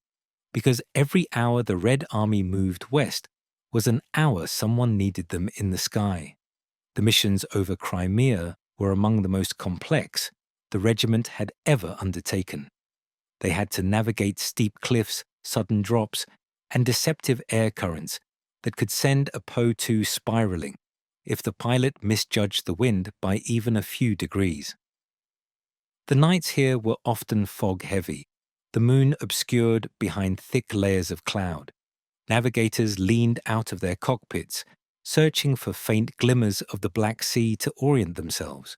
because every hour the Red Army moved west was an hour someone needed them in the sky. The missions over Crimea were among the most complex the regiment had ever undertaken. They had to navigate steep cliffs sudden drops, and deceptive air currents that could send a Po-2 spiraling if the pilot misjudged the wind by even a few degrees. The nights here were often fog-heavy, the moon obscured behind thick layers of cloud. Navigators leaned out of their cockpits, searching for faint glimmers of the Black Sea to orient themselves.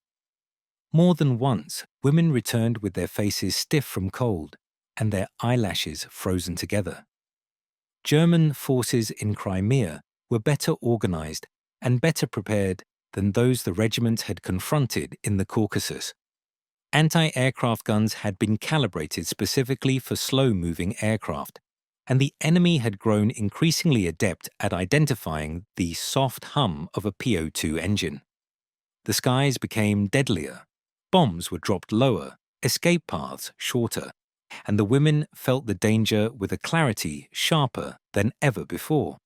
More than once, women returned with their faces stiff from cold and their eyelashes frozen together. German forces in Crimea were better organized and better prepared than those the regiment had confronted in the Caucasus. Anti-aircraft guns had been calibrated specifically for slow-moving aircraft, and the enemy had grown increasingly adept at identifying the soft hum of a Po-2 engine. The skies became deadlier, bombs were dropped lower, escape paths shorter, and the women felt the danger with a clarity sharper than ever before.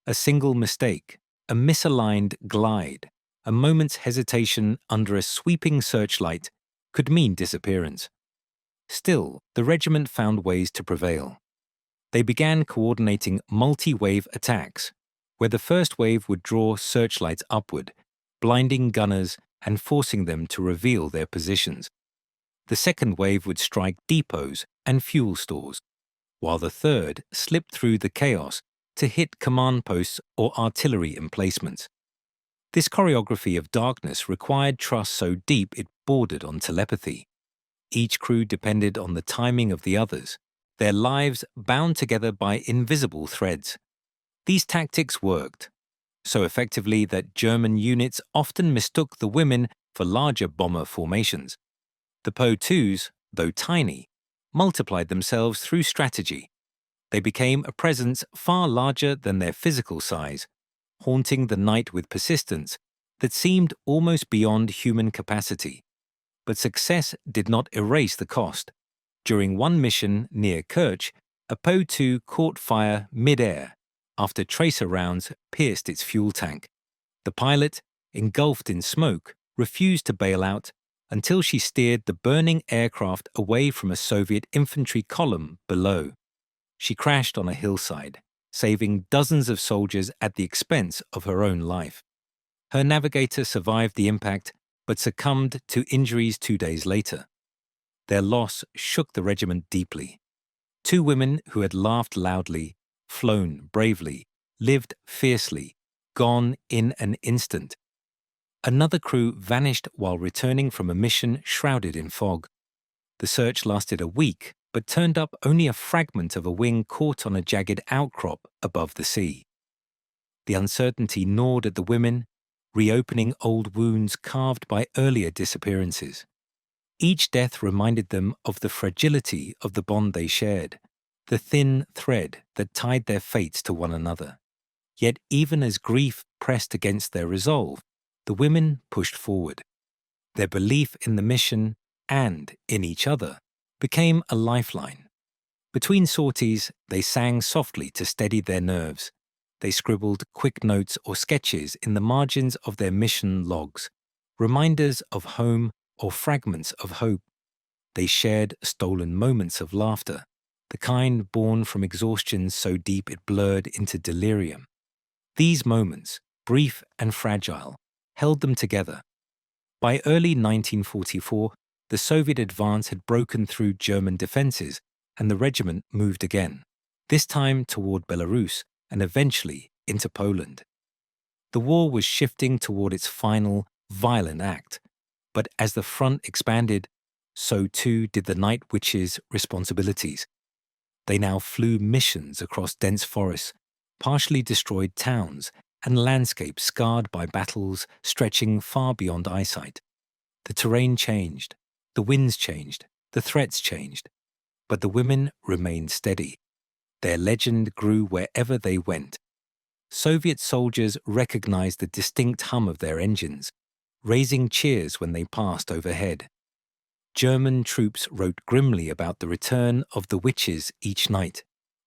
A single mistake, a misaligned glide, a moment's hesitation under a sweeping searchlight could mean disappearance. Still, the regiment found ways to prevail. They began coordinating multi-wave attacks, where the first wave would draw searchlights upward, blinding gunners and forcing them to reveal their positions. The second wave would strike depots and fuel stores, while the third slipped through the chaos to hit command posts or artillery emplacements. This choreography of darkness required trust so deep it bordered on telepathy. Each crew depended on the timing of the others, their lives bound together by invisible threads. These tactics worked so effectively that German units often mistook the women for larger bomber formations. The Po-2s, though tiny, multiplied themselves through strategy. They became a presence far larger than their physical size, haunting the night with persistence that seemed almost beyond human capacity. But success did not erase the cost. During one mission near Kerch, a Po-2 caught fire mid-air after tracer rounds pierced its fuel tank. The pilot, engulfed in smoke, refused to bail out until she steered the burning aircraft away from a Soviet infantry column below. She crashed on a hillside, saving dozens of soldiers at the expense of her own life. Her navigator survived the impact but succumbed to injuries 2 days later. Their loss shook the regiment deeply. 2 women who had laughed loudly, flown bravely, lived fiercely, gone in an instant. Another crew vanished while returning from a mission shrouded in fog. The search lasted a week, but turned up only a fragment of a wing caught on a jagged outcrop above the sea. The uncertainty gnawed at the women, reopening old wounds carved by earlier disappearances. Each death reminded them of the fragility of the bond they shared, the thin thread that tied their fates to one another. Yet even as grief pressed against their resolve, the women pushed forward. Their belief in the mission and in each other became a lifeline. Between sorties, they sang softly to steady their nerves. They scribbled quick notes or sketches in the margins of their mission logs, reminders of home or fragments of hope. They shared stolen moments of laughter, the kind born from exhaustion so deep it blurred into delirium. These moments, brief and fragile, held them together. By early 1944, the Soviet advance had broken through German defenses, and the regiment moved again, this time toward Belarus and eventually into Poland. The war was shifting toward its final, violent act, but as the front expanded, so too did the Night Witches' responsibilities. They now flew missions across dense forests, partially destroyed towns, and landscapes scarred by battles stretching far beyond eyesight. The terrain changed, the winds changed, the threats changed, but the women remained steady. Their legend grew wherever they went. Soviet soldiers recognized the distinct hum of their engines, raising cheers when they passed overhead. German troops wrote grimly about the return of the witches each night,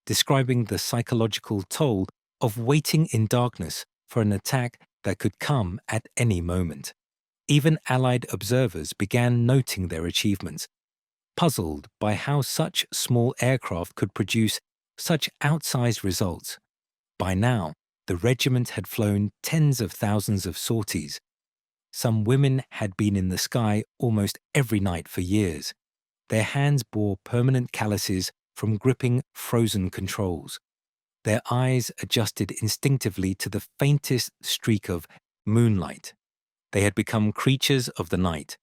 describing the psychological toll of waiting in darkness for an attack that could come at any moment. Even Allied observers began noting their achievements, puzzled by how such small aircraft could produce Such outsized results. By now, the regiment had flown tens of thousands of sorties. Some women had been in the sky almost every night for years. Their hands bore permanent calluses from gripping frozen controls. Their eyes adjusted instinctively to the faintest streak of moonlight. They had become creatures of the night,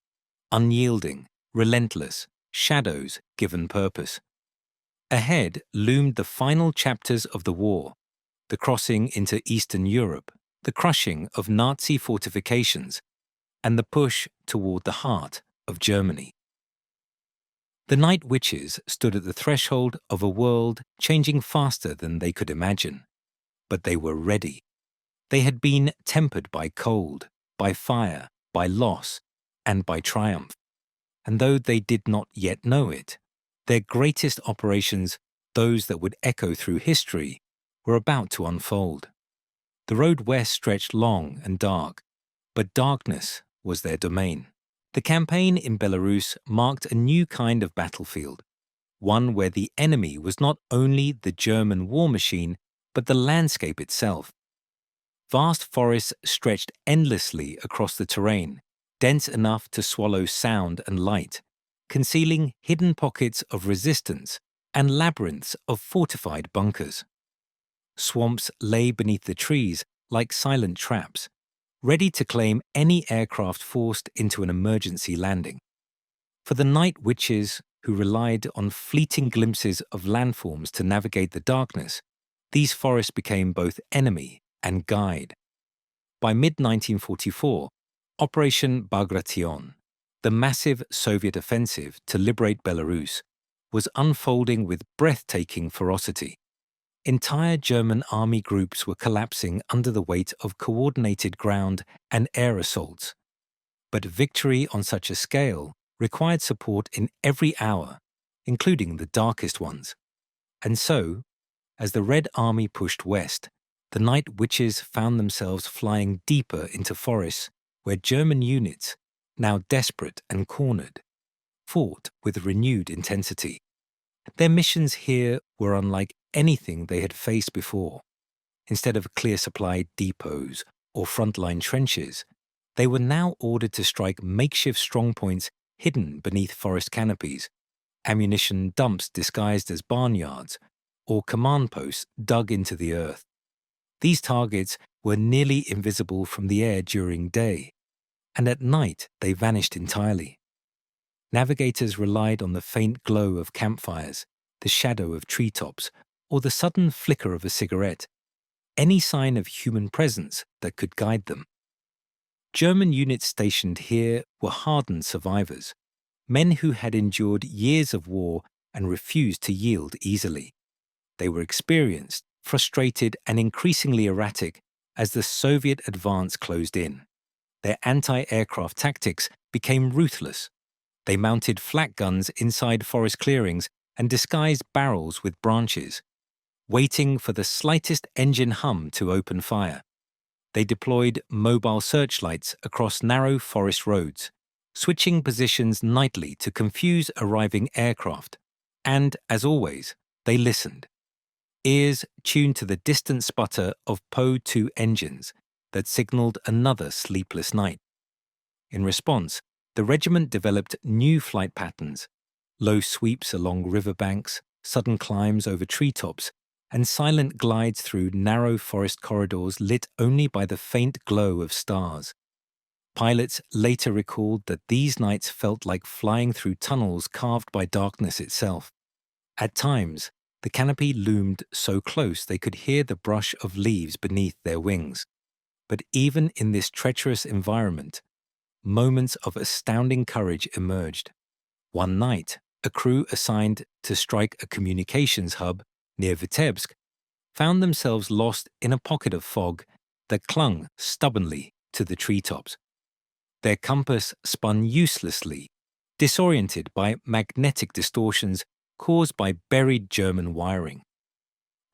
unyielding, relentless, shadows given purpose. Ahead loomed the final chapters of the war, the crossing into Eastern Europe, the crushing of Nazi fortifications, and the push toward the heart of Germany. The Night Witches stood at the threshold of a world changing faster than they could imagine. But they were ready. They had been tempered by cold, by fire, by loss, and by triumph. And though they did not yet know it, their greatest operations, those that would echo through history, were about to unfold. The road west stretched long and dark, but darkness was their domain. The campaign in Belarus marked a new kind of battlefield, one where the enemy was not only the German war machine, but the landscape itself. Vast forests stretched endlessly across the terrain, dense enough to swallow sound and light, concealing hidden pockets of resistance and labyrinths of fortified bunkers. Swamps lay beneath the trees like silent traps, ready to claim any aircraft forced into an emergency landing. For the Night Witches, who relied on fleeting glimpses of landforms to navigate the darkness, these forests became both enemy and guide. By mid-1944, Operation Bagration, the massive Soviet offensive to liberate Belarus, was unfolding with breathtaking ferocity. Entire German army groups were collapsing under the weight of coordinated ground and air assaults. But victory on such a scale required support in every hour, including the darkest ones. And so, as the Red Army pushed west, the Night Witches found themselves flying deeper into forests where German units, now desperate and cornered, fought with renewed intensity. Their missions here were unlike anything they had faced before. Instead of clear supply depots or frontline trenches, they were now ordered to strike makeshift strongpoints hidden beneath forest canopies, ammunition dumps disguised as barnyards, or command posts dug into the earth. These targets were nearly invisible from the air during day, and at night they vanished entirely. Navigators relied on the faint glow of campfires, the shadow of treetops, or the sudden flicker of a cigarette, any sign of human presence that could guide them. German units stationed here were hardened survivors, men who had endured years of war and refused to yield easily. They were experienced, frustrated, and increasingly erratic as the Soviet advance closed in. Their anti-aircraft tactics became ruthless. They mounted flak guns inside forest clearings and disguised barrels with branches, waiting for the slightest engine hum to open fire. They deployed mobile searchlights across narrow forest roads, switching positions nightly to confuse arriving aircraft. And, as always, they listened. Ears tuned to the distant sputter of Po-2 engines that signaled another sleepless night. In response, the regiment developed new flight patterns, low sweeps along riverbanks, sudden climbs over treetops, and silent glides through narrow forest corridors lit only by the faint glow of stars. Pilots later recalled that these nights felt like flying through tunnels carved by darkness itself. At times, the canopy loomed so close they could hear the brush of leaves beneath their wings. But even in this treacherous environment, moments of astounding courage emerged. One night, a crew assigned to strike a communications hub near Vitebsk found themselves lost in a pocket of fog that clung stubbornly to the treetops. Their compass spun uselessly, disoriented by magnetic distortions caused by buried German wiring.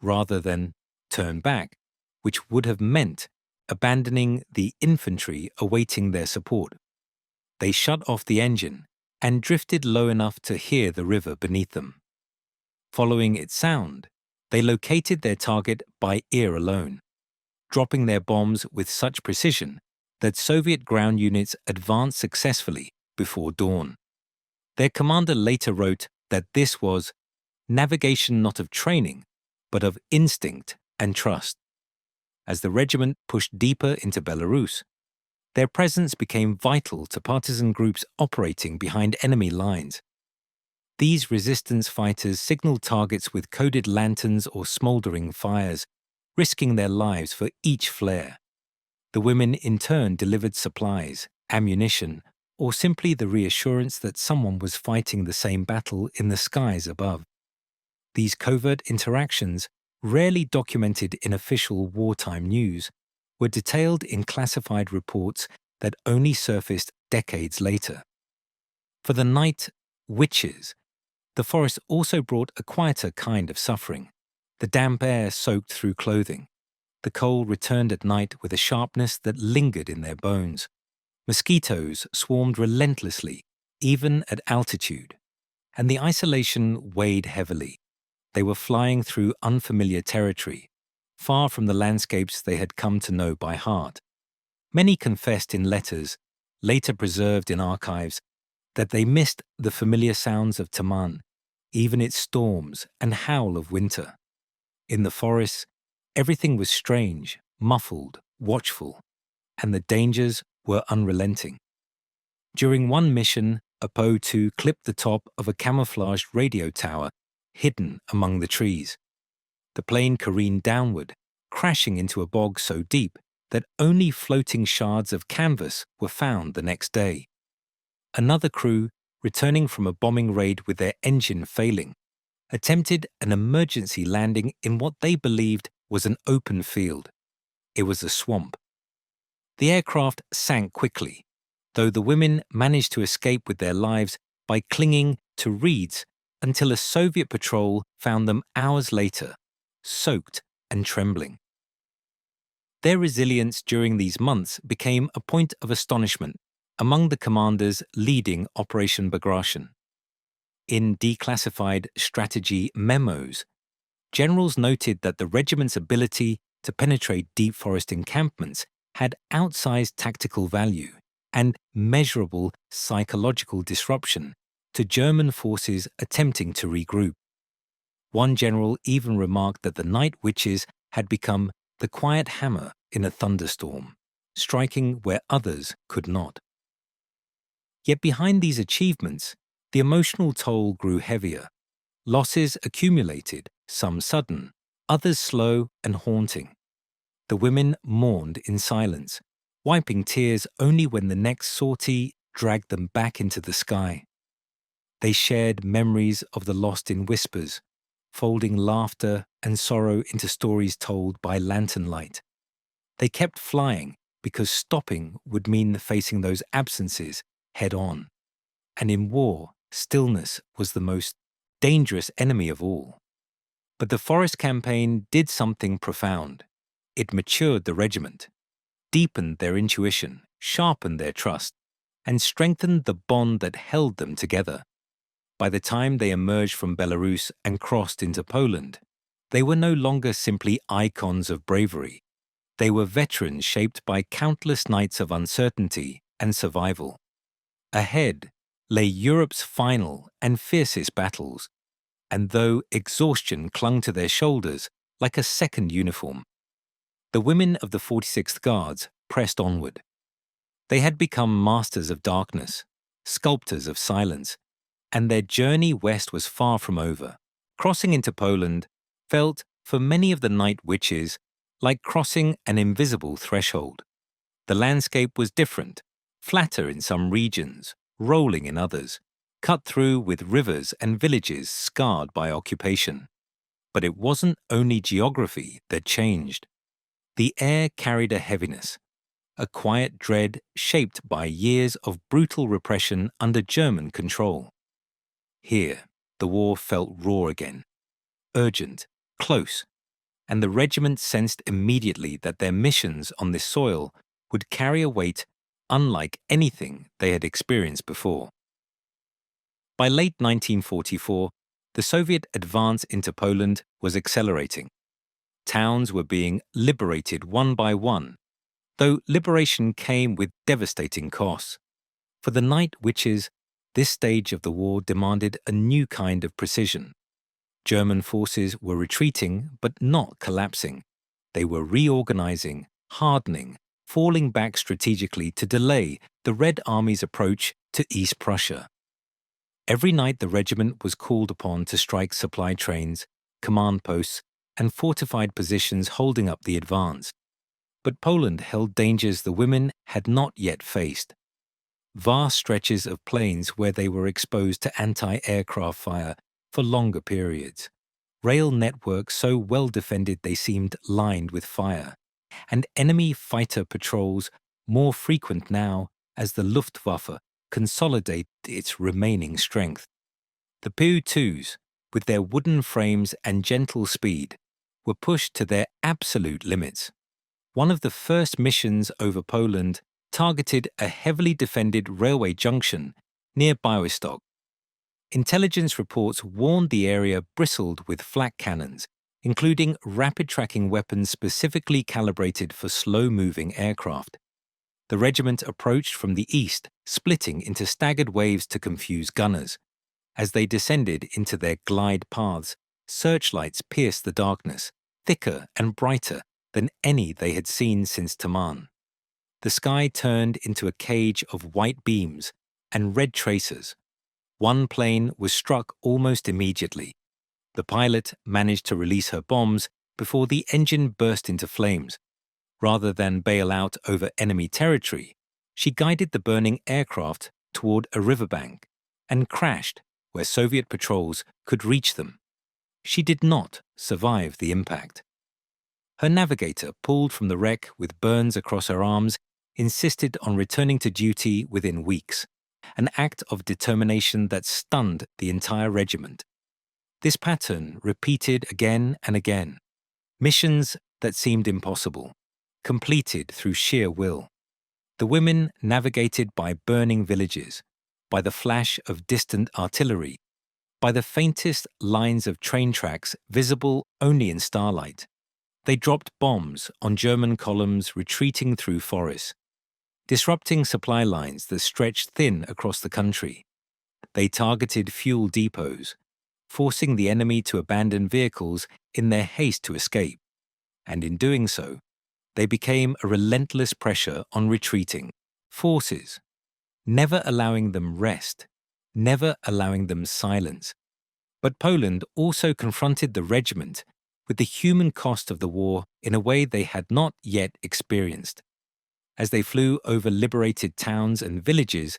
Rather than turn back, which would have meant abandoning the infantry awaiting their support, they shut off the engine and drifted low enough to hear the river beneath them. Following its sound, They located their target by ear alone, dropping their bombs with such precision that Soviet ground units advanced successfully before dawn. Their commander later wrote that this was navigation not of training, but of instinct and trust. As the regiment pushed deeper into Belarus, their presence became vital to partisan groups operating behind enemy lines. These resistance fighters signaled targets with coded lanterns or smoldering fires, risking their lives for each flare. The women in turn delivered supplies, ammunition, or simply the reassurance that someone was fighting the same battle in the skies above. These covert interactions, rarely documented in official wartime news, were detailed in classified reports that only surfaced decades later. For the night witches, the forest also brought a quieter kind of suffering. The damp air soaked through clothing. The cold returned at night with a sharpness that lingered in their bones. Mosquitoes swarmed relentlessly, even at altitude, and the isolation weighed heavily. They were flying through unfamiliar territory, far from the landscapes they had come to know by heart. Many confessed in letters, later preserved in archives, that they missed the familiar sounds of Taman, even its storms and howl of winter. In the forests, everything was strange, muffled, watchful, and the dangers were unrelenting. During one mission, a Po-2 clipped the top of a camouflaged radio tower hidden among the trees. The plane careened downward, crashing into a bog so deep that only floating shards of canvas were found the next day. Another crew, returning from a bombing raid with their engine failing, attempted an emergency landing in what they believed was an open field. It was a swamp. The aircraft sank quickly, though the women managed to escape with their lives by clinging to reeds until a Soviet patrol found them hours later, soaked and trembling. Their resilience during these months became a point of astonishment among the commanders leading Operation Bagration. In declassified strategy memos, generals noted that the regiment's ability to penetrate deep forest encampments had outsized tactical value and measurable psychological disruption to German forces attempting to regroup. One general even remarked that the night witches had become the quiet hammer in a thunderstorm, striking where others could not. Yet behind these achievements, the emotional toll grew heavier. Losses accumulated, some sudden, others slow and haunting. The women mourned in silence, wiping tears only when the next sortie dragged them back into the sky. They shared memories of the lost in whispers, folding laughter and sorrow into stories told by lantern light. They kept flying because stopping would mean facing those absences head on. And in war, stillness was the most dangerous enemy of all. But the forest campaign did something profound. It matured the regiment, deepened their intuition, sharpened their trust, and strengthened the bond that held them together. By the time they emerged from Belarus and crossed into Poland, they were no longer simply icons of bravery. They were veterans shaped by countless nights of uncertainty and survival. Ahead lay Europe's final and fiercest battles, and though exhaustion clung to their shoulders like a second uniform, the women of the 46th Guards pressed onward. They had become masters of darkness, sculptors of silence, and their journey west was far from over. Crossing into Poland felt, for many of the night witches, like crossing an invisible threshold. The landscape was different, flatter in some regions, rolling in others, cut through with rivers and villages scarred by occupation. But it wasn't only geography that changed. The air carried a heaviness, a quiet dread shaped by years of brutal repression under German control. Here, the war felt raw again, urgent, close, and the regiment sensed immediately that their missions on this soil would carry a weight unlike anything they had experienced before. By late 1944, The Soviet advance into Poland was accelerating. Towns were being liberated one by one, though liberation came with devastating costs. For the night witches, this stage of the war demanded a new kind of precision. German forces were retreating but not collapsing. They were reorganizing, hardening, falling back strategically to delay the Red Army's approach to East Prussia. Every night the regiment was called upon to strike supply trains, command posts, and fortified positions holding up the advance. But Poland held dangers the women had not yet faced. Vast stretches of plains where they were exposed to anti-aircraft fire for longer periods. Rail networks so well defended they seemed lined with fire. And enemy fighter patrols more frequent now as the Luftwaffe consolidated its remaining strength. The Pu-2s, with their wooden frames and gentle speed, were pushed to their absolute limits. One of the first missions over Poland targeted a heavily defended railway junction near Białystok. Intelligence reports warned the area bristled with flak cannons, including rapid-tracking weapons specifically calibrated for slow-moving aircraft. The regiment approached from the east, splitting into staggered waves to confuse gunners. As they descended into their glide paths, searchlights pierced the darkness, thicker and brighter than any they had seen since Taman. The sky turned into a cage of white beams and red tracers. One plane was struck almost immediately. The pilot managed to release her bombs before the engine burst into flames. Rather than bail out over enemy territory, she guided the burning aircraft toward a riverbank and crashed where Soviet patrols could reach them. She did not survive the impact. Her navigator, pulled from the wreck with burns across her arms, insisted on returning to duty within weeks, an act of determination that stunned the entire regiment. This pattern repeated again and again. Missions that seemed impossible, completed through sheer will. The women navigated by burning villages, by the flash of distant artillery, by the faintest lines of train tracks visible only in starlight. They dropped bombs on German columns retreating through forests, disrupting supply lines that stretched thin across the country. They targeted fuel depots, forcing the enemy to abandon vehicles in their haste to escape. And in doing so, they became a relentless pressure on retreating forces, never allowing them rest, never allowing them silence. But Poland also confronted the regiment with the human cost of the war in a way they had not yet experienced. As they flew over liberated towns and villages,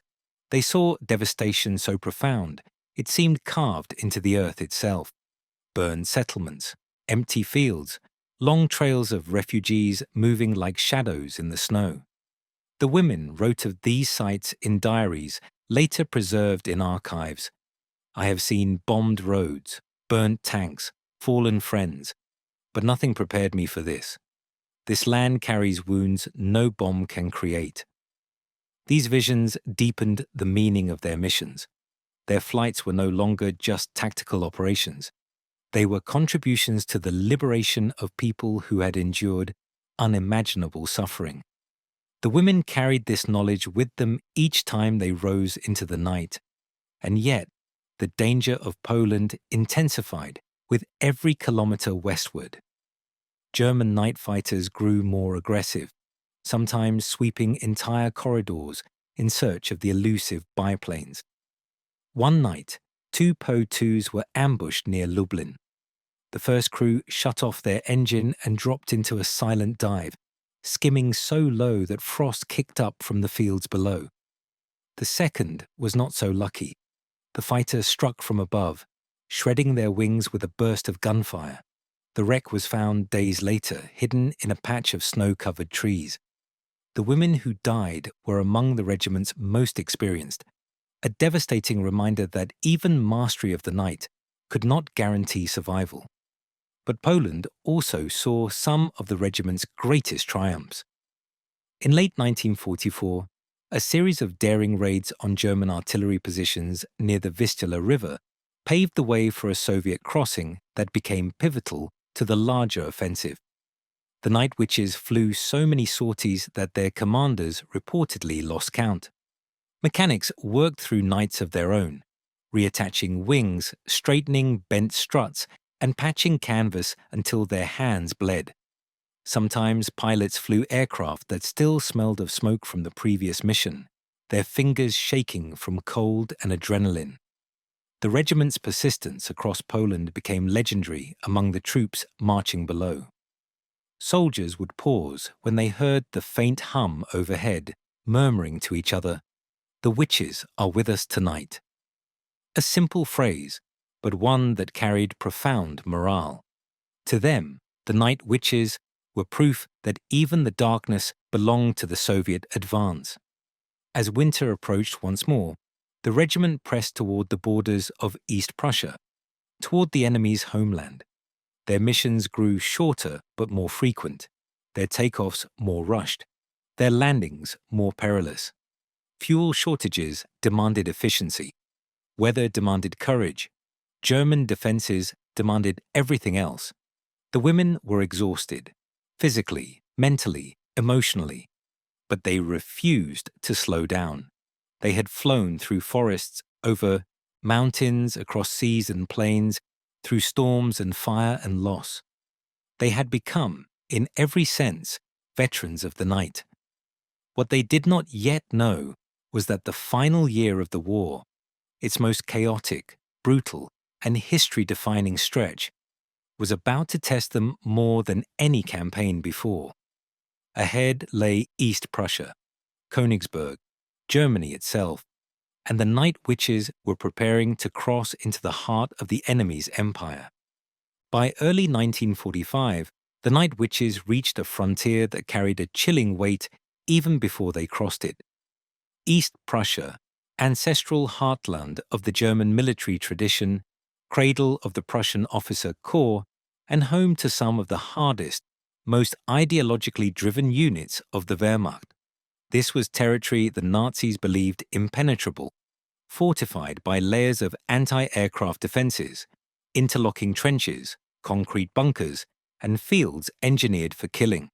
they saw devastation so profound it seemed carved into the earth itself. Burned settlements, empty fields, long trails of refugees moving like shadows in the snow. The women wrote of these sights in diaries later preserved in archives. I have seen bombed roads, burnt tanks, fallen friends, but nothing prepared me for this. This land carries wounds no bomb can create. These visions deepened the meaning of their missions. Their flights were no longer just tactical operations. They were contributions to the liberation of people who had endured unimaginable suffering. The women carried this knowledge with them each time they rose into the night, and yet the danger of Poland intensified with every kilometer westward. German night fighters grew more aggressive, sometimes sweeping entire corridors in search of the elusive biplanes. One night, 2 Po-2s were ambushed near Lublin. The first crew shut off their engine and dropped into a silent dive, skimming so low that frost kicked up from the fields below. The second was not so lucky. The fighter struck from above, shredding their wings with a burst of gunfire. The wreck was found days later, hidden in a patch of snow-covered trees. The women who died were among the regiment's most experienced, a devastating reminder that even mastery of the night could not guarantee survival. But Poland also saw some of the regiment's greatest triumphs. In late 1944, a series of daring raids on German artillery positions near the Vistula River paved the way for a Soviet crossing that became pivotal to the larger offensive. The Night Witches flew so many sorties that their commanders reportedly lost count. Mechanics worked through nights of their own, reattaching wings, straightening bent struts, and patching canvas until their hands bled. Sometimes pilots flew aircraft that still smelled of smoke from the previous mission, their fingers shaking from cold and adrenaline. The regiment's persistence across Poland became legendary among the troops marching below. Soldiers would pause when they heard the faint hum overhead, murmuring to each other, "The witches are with us tonight." A simple phrase, but one that carried profound morale. To them, the Night Witches were proof that even the darkness belonged to the Soviet advance. As winter approached once more, the regiment pressed toward the borders of East Prussia, toward the enemy's homeland. Their missions grew shorter but more frequent, their takeoffs more rushed, their landings more perilous. Fuel shortages demanded efficiency. Weather demanded courage. German defenses demanded everything else. The women were exhausted, physically, mentally, emotionally, but they refused to slow down. They had flown through forests, over mountains, across seas and plains, through storms and fire and loss. They had become, in every sense, veterans of the night. What they did not yet know was that the final year of the war, its most chaotic, brutal, and history-defining stretch, was about to test them more than any campaign before. Ahead lay East Prussia, Königsberg, Germany itself, and the Night Witches were preparing to cross into the heart of the enemy's empire. By early 1945, the Night Witches reached a frontier that carried a chilling weight even before they crossed it. East Prussia, ancestral heartland of the German military tradition, cradle of the Prussian officer corps, and home to some of the hardest, most ideologically driven units of the Wehrmacht. This was territory the Nazis believed impenetrable, fortified by layers of anti-aircraft defenses, interlocking trenches, concrete bunkers, and fields engineered for killing.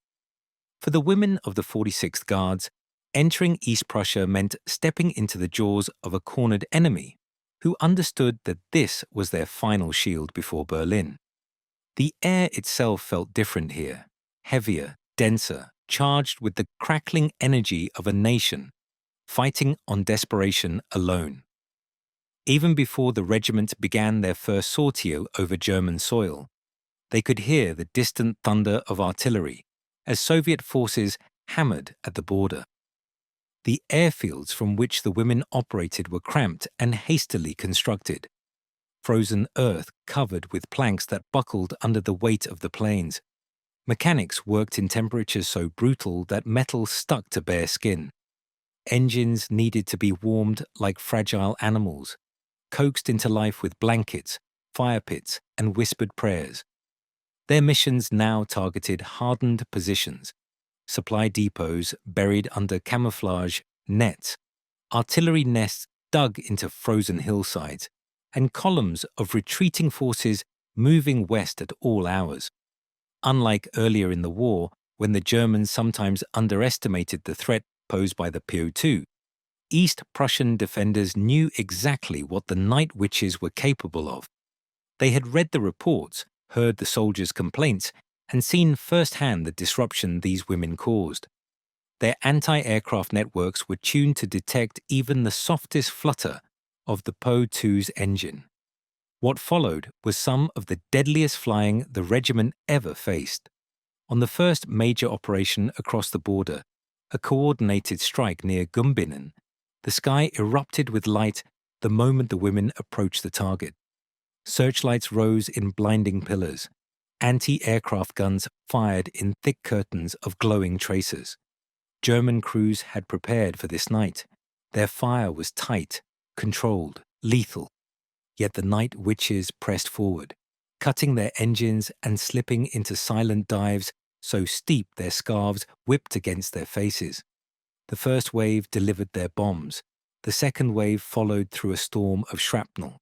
For the women of the 46th Guards, entering East Prussia meant stepping into the jaws of a cornered enemy who understood that this was their final shield before Berlin. The air itself felt different here, heavier, denser, charged with the crackling energy of a nation, fighting on desperation alone. Even before the regiment began their first sortie over German soil, they could hear the distant thunder of artillery as Soviet forces hammered at the border. The airfields from which the women operated were cramped and hastily constructed. Frozen earth covered with planks that buckled under the weight of the planes. Mechanics worked in temperatures so brutal that metal stuck to bare skin. Engines needed to be warmed like fragile animals, coaxed into life with blankets, fire pits, and whispered prayers. Their missions now targeted hardened positions, supply depots buried under camouflage nets, artillery nests dug into frozen hillsides, and columns of retreating forces moving west at all hours. Unlike earlier in the war, when the Germans sometimes underestimated the threat posed by the PO2, East Prussian defenders knew exactly what the Night Witches were capable of. They had read the reports, heard the soldiers' complaints, and seen firsthand the disruption these women caused. Their anti-aircraft networks were tuned to detect even the softest flutter of the Po-2's engine. What followed was some of the deadliest flying the regiment ever faced. On the first major operation across the border, a coordinated strike near Gumbinnen, the sky erupted with light the moment the women approached the target. Searchlights rose in blinding pillars. Anti-aircraft guns fired in thick curtains of glowing tracers. German crews had prepared for this night. Their fire was tight, controlled, lethal. Yet the Night Witches pressed forward, cutting their engines and slipping into silent dives so steep their scarves whipped against their faces. The first wave delivered their bombs. The second wave followed through a storm of shrapnel.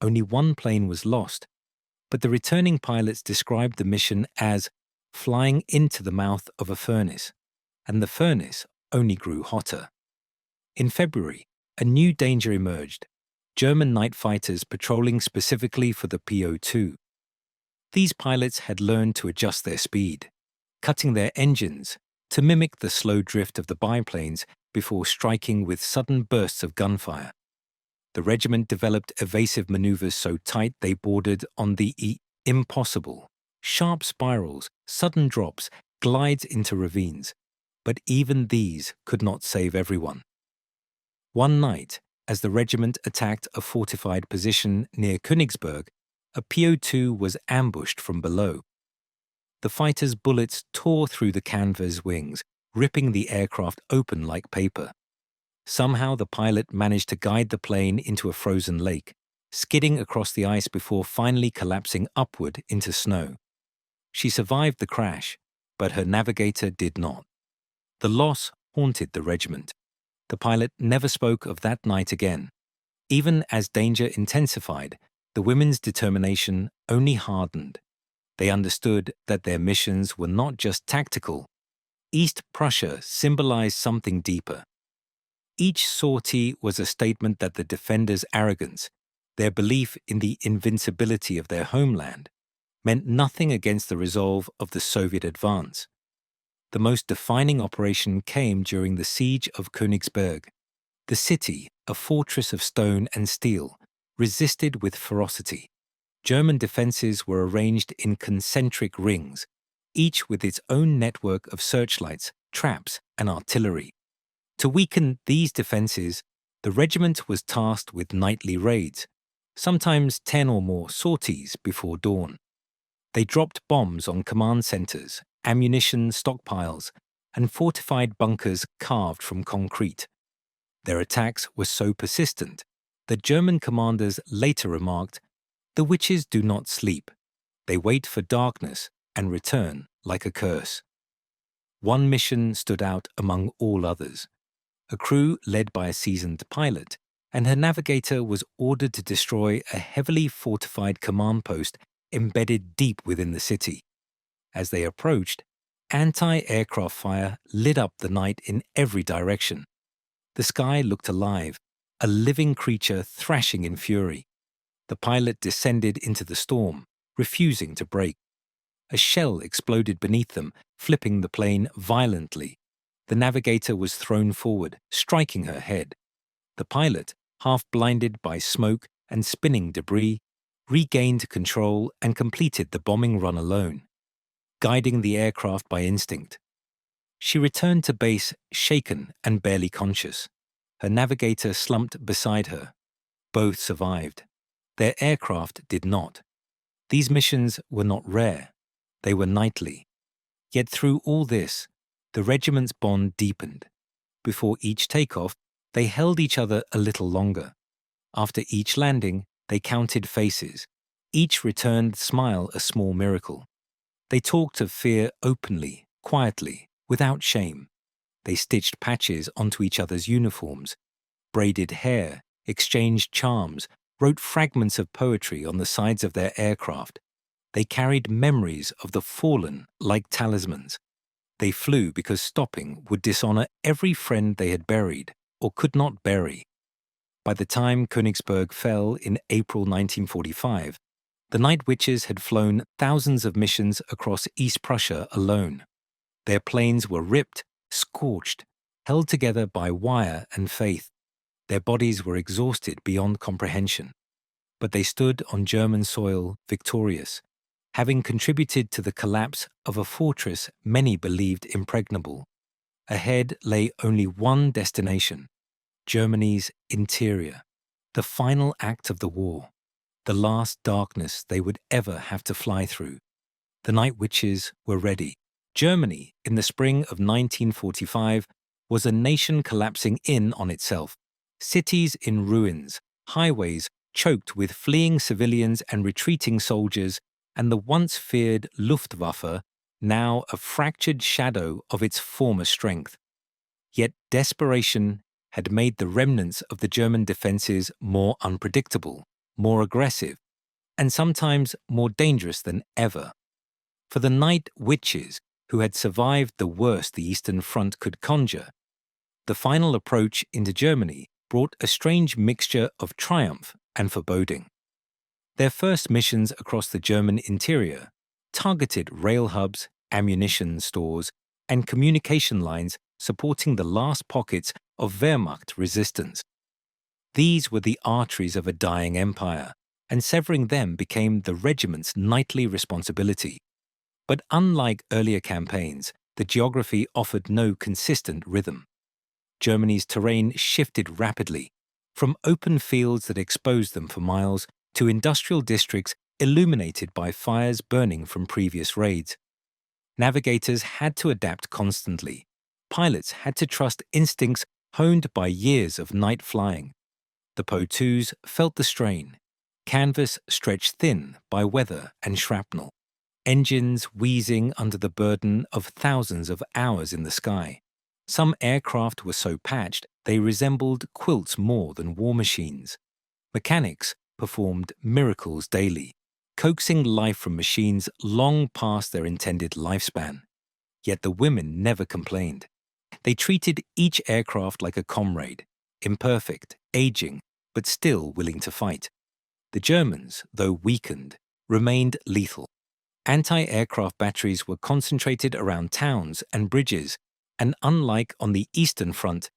only one plane was lost, but the returning pilots described the mission as flying into the mouth of a furnace, and the furnace only grew hotter. In February, a new danger emerged: German night fighters patrolling specifically for the PO2. These pilots had learned to adjust their speed, cutting their engines to mimic the slow drift of the biplanes before striking with sudden bursts of gunfire. The regiment developed evasive maneuvers so tight they bordered on the impossible: sharp spirals, sudden drops, glides into ravines. But even these could not save everyone. One night, as the regiment attacked a fortified position near Königsberg, a PO2 was ambushed from below. The fighter's bullets tore through the canvas wings, ripping the aircraft open like paper. Somehow the pilot managed to guide the plane into a frozen lake, skidding across the ice before finally collapsing upward into snow. She survived the crash, but her navigator did not. The loss haunted the regiment. The pilot never spoke of that night again. Even as danger intensified, the women's determination only hardened. They understood that their missions were not just tactical. East Prussia symbolized something deeper. Each sortie was a statement that the defenders' arrogance, their belief in the invincibility of their homeland, meant nothing against the resolve of the Soviet advance. The most defining operation came during the siege of Königsberg. The city, a fortress of stone and steel, resisted with ferocity. German defences were arranged in concentric rings, each with its own network of searchlights, traps, and artillery. To weaken these defences, the regiment was tasked with nightly raids, sometimes 10 or more sorties before dawn. They dropped bombs on command centres, ammunition stockpiles, and fortified bunkers carved from concrete. Their attacks were so persistent that German commanders later remarked, "The witches do not sleep. They wait for darkness and return like a curse." One mission stood out among all others. A crew led by a seasoned pilot, and her navigator was ordered to destroy a heavily fortified command post embedded deep within the city. As they approached, anti-aircraft fire lit up the night in every direction. The sky looked alive, a living creature thrashing in fury. The pilot descended into the storm, refusing to brake. A shell exploded beneath them, flipping the plane violently. The navigator was thrown forward, striking her head. The pilot, half blinded by smoke and spinning debris, regained control and completed the bombing run alone, guiding the aircraft by instinct. She returned to base shaken and barely conscious. Her navigator slumped beside her. Both survived. Their aircraft did not. These missions were not rare. They were nightly. Yet through all this, the regiment's bond deepened. Before each takeoff, they held each other a little longer. After each landing, they counted faces. Each returned smile a small miracle. They talked of fear openly, quietly, without shame. They stitched patches onto each other's uniforms, braided hair, exchanged charms, wrote fragments of poetry on the sides of their aircraft. They carried memories of the fallen like talismans. They flew because stopping would dishonor every friend they had buried or could not bury. By the time Königsberg fell in April 1945, the Night Witches had flown thousands of missions across East Prussia alone. Their planes were ripped, scorched, held together by wire and faith. Their bodies were exhausted beyond comprehension. But they stood on German soil victorious, having contributed to the collapse of a fortress many believed impregnable. Ahead lay only one destination: Germany's interior, the final act of the war, the last darkness they would ever have to fly through. The Night Witches were ready. Germany, in the spring of 1945, was a nation collapsing in on itself. Cities in ruins, highways choked with fleeing civilians and retreating soldiers, and the once feared Luftwaffe, now a fractured shadow of its former strength. Yet desperation had made the remnants of the German defences more unpredictable, more aggressive, and sometimes more dangerous than ever. For the night witches, who had survived the worst the Eastern Front could conjure, the final approach into Germany brought a strange mixture of triumph and foreboding. Their first missions across the German interior targeted rail hubs, ammunition stores, and communication lines supporting the last pockets of Wehrmacht resistance. These were the arteries of a dying empire, and severing them became the regiment's nightly responsibility. But unlike earlier campaigns, the geography offered no consistent rhythm. Germany's terrain shifted rapidly, from open fields that exposed them for miles to industrial districts illuminated by fires burning from previous raids. Navigators had to adapt constantly. Pilots had to trust instincts honed by years of night flying. The Po-2s felt the strain, canvas stretched thin by weather and shrapnel, engines wheezing under the burden of thousands of hours in the sky. Some aircraft were so patched they resembled quilts more than war machines. Mechanics performed miracles daily, coaxing life from machines long past their intended lifespan. Yet the women never complained. They treated each aircraft like a comrade, imperfect, aging, but still willing to fight. The Germans, though weakened, remained lethal. Anti-aircraft batteries were concentrated around towns and bridges, and unlike on the Eastern Front,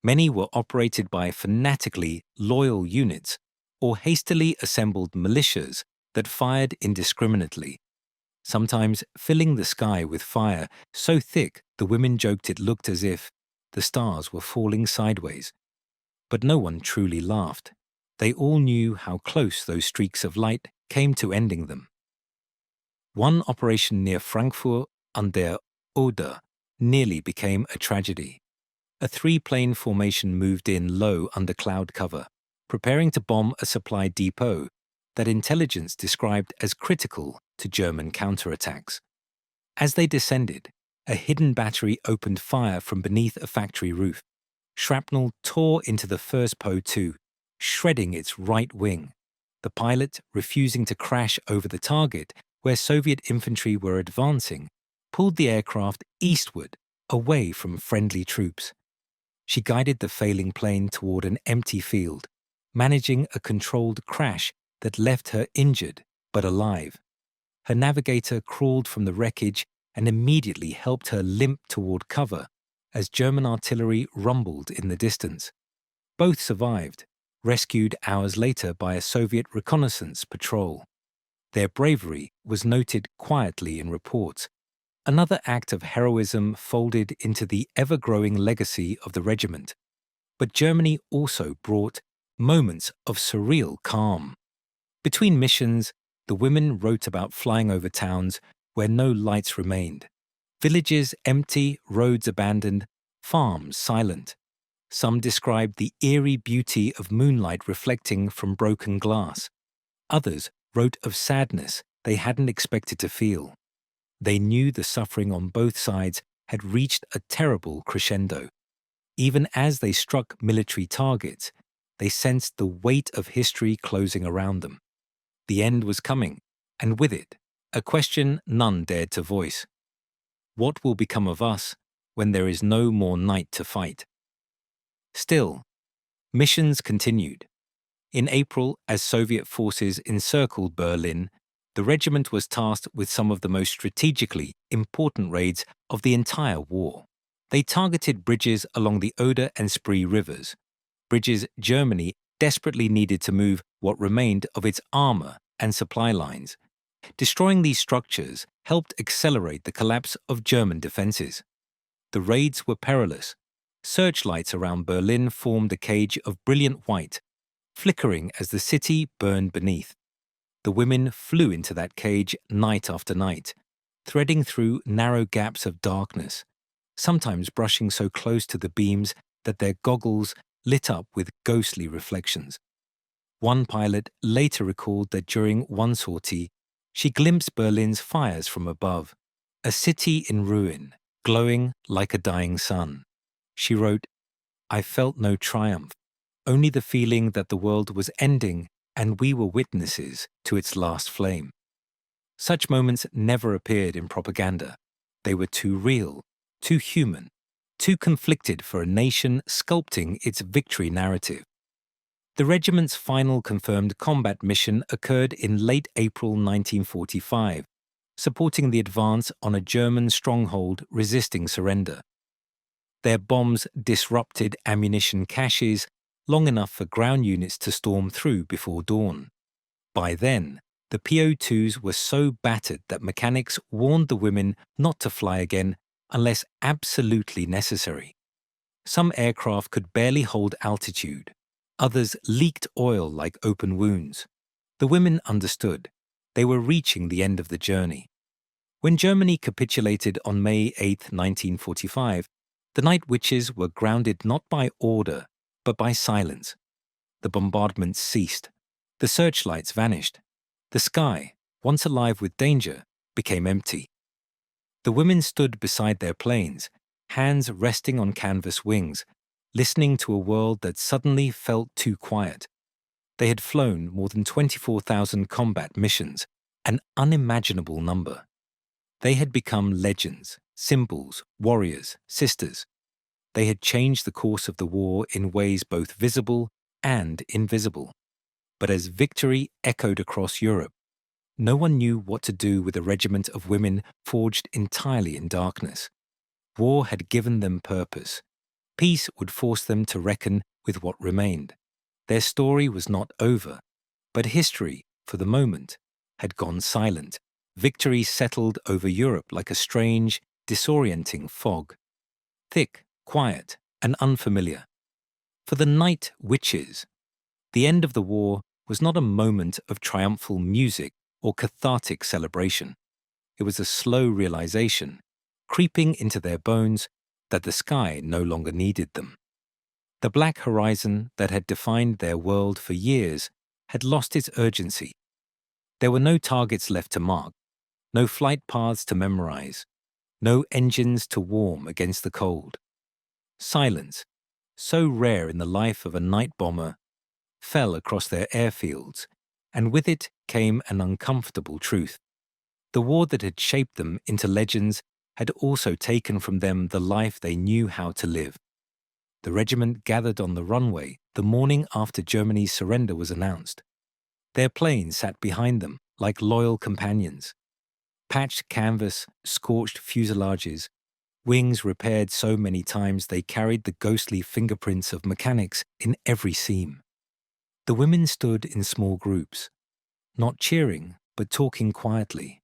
many were operated by fanatically loyal units or hastily assembled militias that fired indiscriminately, sometimes filling the sky with fire so thick the women joked it looked as if the stars were falling sideways. But no one truly laughed. They all knew how close those streaks of light came to ending them. One operation near Frankfurt an der Oder nearly became a tragedy. A three-plane formation moved in low under cloud cover, preparing to bomb a supply depot that intelligence described as critical to German counterattacks. As they descended, a hidden battery opened fire from beneath a factory roof. Shrapnel tore into the first Po-2, shredding its right wing. The pilot, refusing to crash over the target where Soviet infantry were advancing, pulled the aircraft eastward, away from friendly troops. She guided the failing plane toward an empty field, managing a controlled crash that left her injured but alive. Her navigator crawled from the wreckage and immediately helped her limp toward cover as German artillery rumbled in the distance. Both survived, rescued hours later by a Soviet reconnaissance patrol. Their bravery was noted quietly in reports, another act of heroism folded into the ever-growing legacy of the regiment. But Germany also brought moments of surreal calm. Between missions, the women wrote about flying over towns where no lights remained. Villages empty, roads abandoned, farms silent. Some described the eerie beauty of moonlight reflecting from broken glass. Others wrote of sadness they hadn't expected to feel. They knew the suffering on both sides had reached a terrible crescendo. Even as they struck military targets, they sensed the weight of history closing around them. The end was coming, and with it, a question none dared to voice. What will become of us when there is no more night to fight? Still, missions continued. In April, as Soviet forces encircled Berlin, the regiment was tasked with some of the most strategically important raids of the entire war. They targeted bridges along the Oder and Spree rivers, bridges Germany desperately needed to move what remained of its armor and supply lines. Destroying these structures helped accelerate the collapse of German defenses. The raids were perilous. Searchlights around Berlin formed a cage of brilliant white, flickering as the city burned beneath. The women flew into that cage night after night, threading through narrow gaps of darkness, sometimes brushing so close to the beams that their goggles lit up with ghostly reflections. One pilot later recalled that during one sortie, she glimpsed Berlin's fires from above, a city in ruin, glowing like a dying sun. She wrote, "I felt no triumph, only the feeling that the world was ending and we were witnesses to its last flame. Such moments never appeared in propaganda. They were too real, too human, too conflicted for a nation sculpting its victory narrative. The regiment's final confirmed combat mission occurred in late April 1945, supporting the advance on a German stronghold resisting surrender. Their bombs disrupted ammunition caches long enough for ground units to storm through before dawn. By then, the PO-2s were so battered that mechanics warned the women not to fly again unless absolutely necessary. Some aircraft could barely hold altitude. Others leaked oil like open wounds. The women understood. They were reaching the end of the journey. When Germany capitulated on May 8, 1945, the Night Witches were grounded not by order, but by silence. The bombardments ceased. The searchlights vanished. The sky, once alive with danger, became empty. The women stood beside their planes, hands resting on canvas wings, listening to a world that suddenly felt too quiet. They had flown more than 24,000 combat missions, an unimaginable number. They had become legends, symbols, warriors, sisters. They had changed the course of the war in ways both visible and invisible. But as victory echoed across Europe, no one knew what to do with a regiment of women forged entirely in darkness. War had given them purpose. Peace would force them to reckon with what remained. Their story was not over, but history, for the moment, had gone silent. Victory settled over Europe like a strange, disorienting fog. Thick, quiet, and unfamiliar. For the Night Witches, the end of the war was not a moment of triumphal music or cathartic celebration. It was a slow realization, creeping into their bones, that the sky no longer needed them. The black horizon that had defined their world for years had lost its urgency. There were no targets left to mark, no flight paths to memorize, no engines to warm against the cold. Silence, so rare in the life of a night bomber, fell across their airfields, and with it came an uncomfortable truth. The war that had shaped them into legends had also taken from them the life they knew how to live. The regiment gathered on the runway the morning after Germany's surrender was announced. Their planes sat behind them like loyal companions. Patched canvas, scorched fuselages, wings repaired so many times they carried the ghostly fingerprints of mechanics in every seam. The women stood in small groups, not cheering but talking quietly,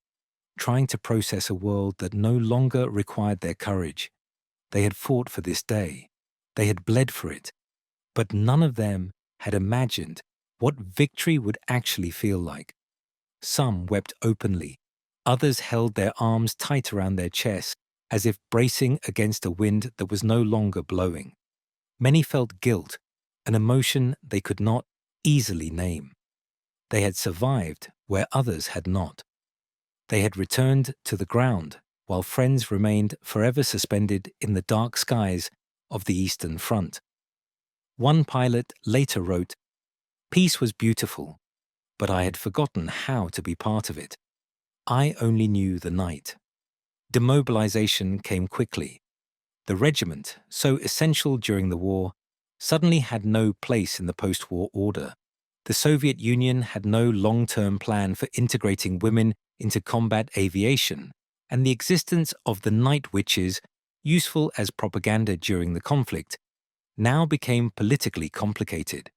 trying to process a world that no longer required their courage. They had fought for this day. They had bled for it. But none of them had imagined what victory would actually feel like. Some wept openly. Others held their arms tight around their chests, as if bracing against a wind that was no longer blowing. Many felt guilt, an emotion they could not easily name. They had survived where others had not. They had returned to the ground, while friends remained forever suspended in the dark skies of the Eastern Front. One pilot later wrote, "Peace was beautiful, but I had forgotten how to be part of it. I only knew the night." Demobilization came quickly. The regiment, so essential during the war, suddenly had no place in the post-war order. The Soviet Union had no long-term plan for integrating women into combat aviation, and the existence of the Night Witches, useful as propaganda during the conflict, now became politically complicated.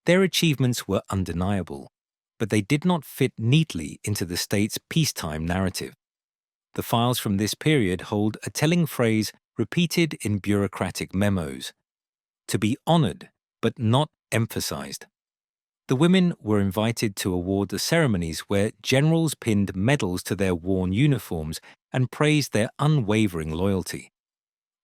Their achievements were undeniable, but they did not fit neatly into the state's peacetime narrative. The files from this period hold a telling phrase repeated in bureaucratic memos: to be honored, but not emphasized. The women were invited to award the ceremonies where generals pinned medals to their worn uniforms and praised their unwavering loyalty.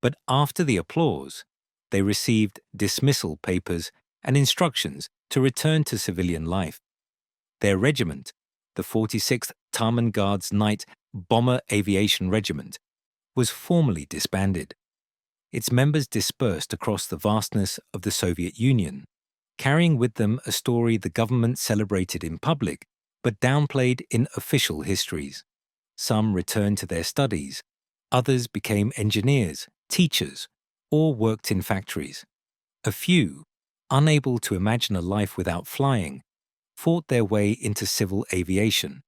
But after the applause, they received dismissal papers and instructions to return to civilian life. Their regiment, the 46th Taman Guards Night Bomber Aviation Regiment, was formally disbanded. Its members dispersed across the vastness of the Soviet Union. carrying with them a story the government celebrated in public but downplayed in official histories. Some returned to their studies, others became engineers, teachers, or worked in factories. A few, unable to imagine a life without flying, fought their way into civil aviation,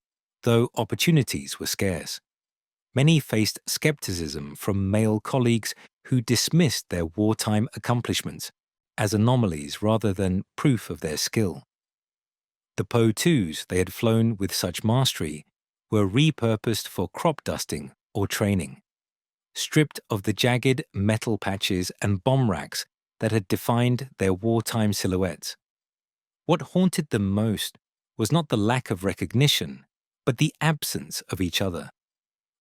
though opportunities were scarce. Many faced skepticism from male colleagues who dismissed their wartime accomplishments as anomalies rather than proof of their skill. The Po-2s they had flown with such mastery were repurposed for crop dusting or training, stripped of the jagged metal patches and bomb racks that had defined their wartime silhouettes. What haunted them most was not the lack of recognition, but the absence of each other.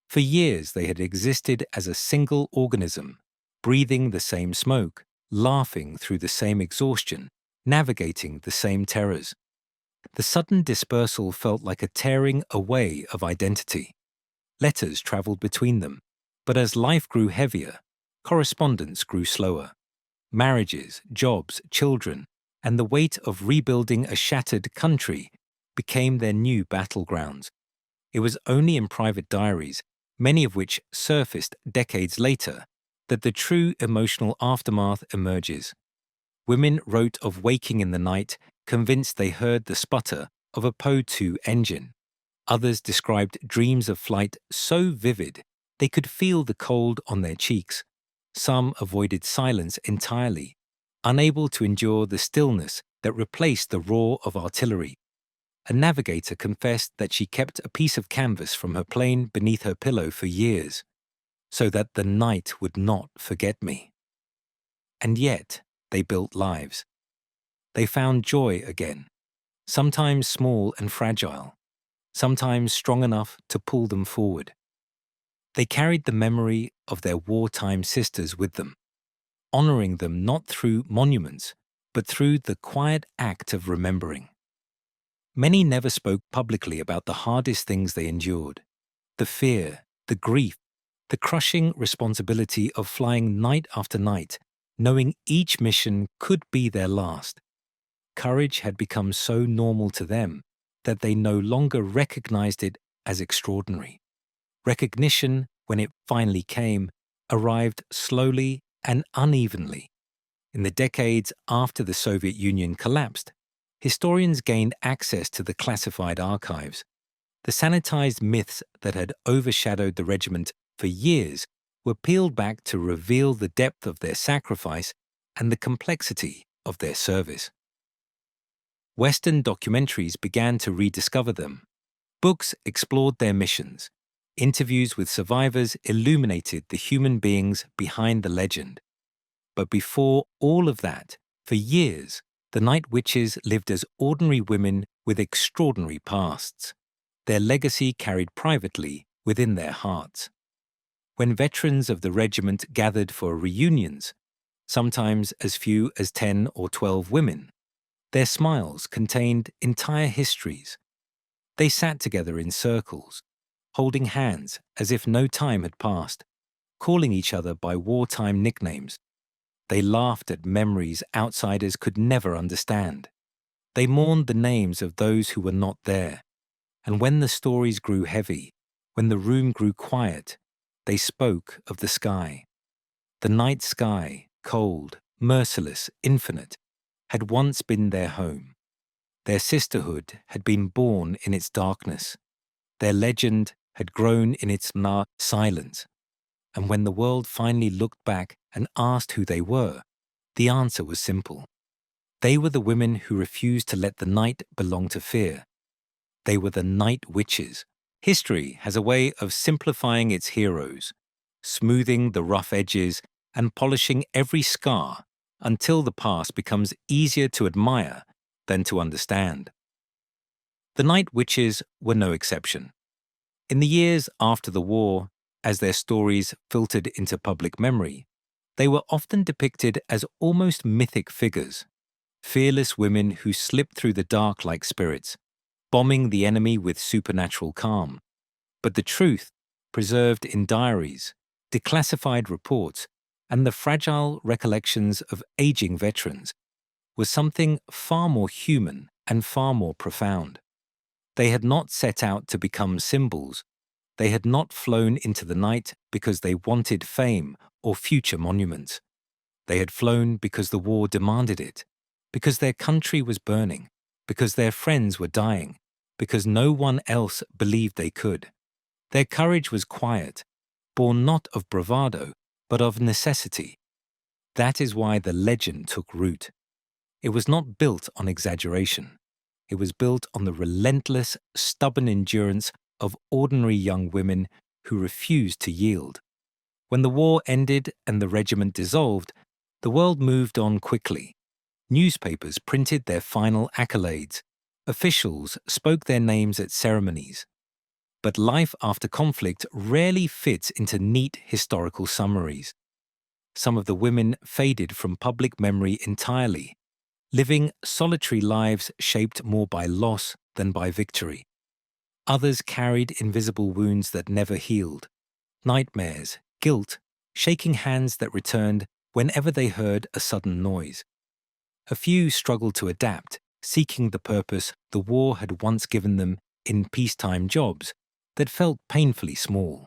For years they had existed as a single organism, breathing the same smoke, laughing through the same exhaustion, navigating the same terrors. The sudden dispersal felt like a tearing away of identity. Letters travelled between them, but as life grew heavier, correspondence grew slower. Marriages, jobs, children, and the weight of rebuilding a shattered country became their new battlegrounds. It was only in private diaries, many of which surfaced decades later, that the true emotional aftermath emerges. Women wrote of waking in the night, convinced they heard the sputter of a Po-2 engine. Others described dreams of flight so vivid they could feel the cold on their cheeks. Some avoided silence entirely, unable to endure the stillness that replaced the roar of artillery. A navigator confessed that she kept a piece of canvas from her plane beneath her pillow for years, so that the night would not forget me. And yet, they built lives. They found joy again, sometimes small and fragile, sometimes strong enough to pull them forward. They carried the memory of their wartime sisters with them, honoring them not through monuments, but through the quiet act of remembering. Many never spoke publicly about the hardest things they endured: the fear, the grief, the crushing responsibility of flying night after night, knowing each mission could be their last. Courage had become so normal to them that they no longer recognized it as extraordinary. Recognition, when it finally came, arrived slowly and unevenly. In the decades after the Soviet Union collapsed, historians gained access to the classified archives. The sanitized myths that had overshadowed the regiment for years were peeled back to reveal the depth of their sacrifice and the complexity of their service. Western documentaries began to rediscover them. Books explored their missions. Interviews with survivors illuminated the human beings behind the legend. But before all of that, for years, the Night Witches lived as ordinary women with extraordinary pasts, their legacy carried privately within their hearts. When veterans of the regiment gathered for reunions, sometimes as few as 10 or 12 women, their smiles contained entire histories. They sat together in circles, holding hands as if no time had passed, calling each other by wartime nicknames. They laughed at memories outsiders could never understand. They mourned the names of those who were not there. And when the stories grew heavy, when the room grew quiet, they spoke of the sky. The night sky, cold, merciless, infinite, had once been their home. Their sisterhood had been born in its darkness. Their legend had grown in its silence. And when the world finally looked back and asked who they were, the answer was simple. They were the women who refused to let the night belong to fear. They were the Night Witches. History has a way of simplifying its heroes, smoothing the rough edges and polishing every scar until the past becomes easier to admire than to understand. The Night Witches were no exception. In the years after the war, as their stories filtered into public memory, they were often depicted as almost mythic figures, fearless women who slipped through the dark like spirits, bombing the enemy with supernatural calm. But the truth, preserved in diaries, declassified reports, and the fragile recollections of aging veterans, was something far more human and far more profound. They had not set out to become symbols. They had not flown into the night because they wanted fame or future monuments. They had flown because the war demanded it, because their country was burning, because their friends were dying, because no one else believed they could. Their courage was quiet, born not of bravado, but of necessity. That is why the legend took root. It was not built on exaggeration. It was built on the relentless, stubborn endurance of ordinary young women who refused to yield. When the war ended and the regiment dissolved, the world moved on quickly. Newspapers printed their final accolades. Officials spoke their names at ceremonies. But life after conflict rarely fits into neat historical summaries. Some of the women faded from public memory entirely, living solitary lives shaped more by loss than by victory. Others carried invisible wounds that never healed, nightmares, guilt, shaking hands that returned whenever they heard a sudden noise. A few struggled to adapt, seeking the purpose the war had once given them in peacetime jobs that felt painfully small.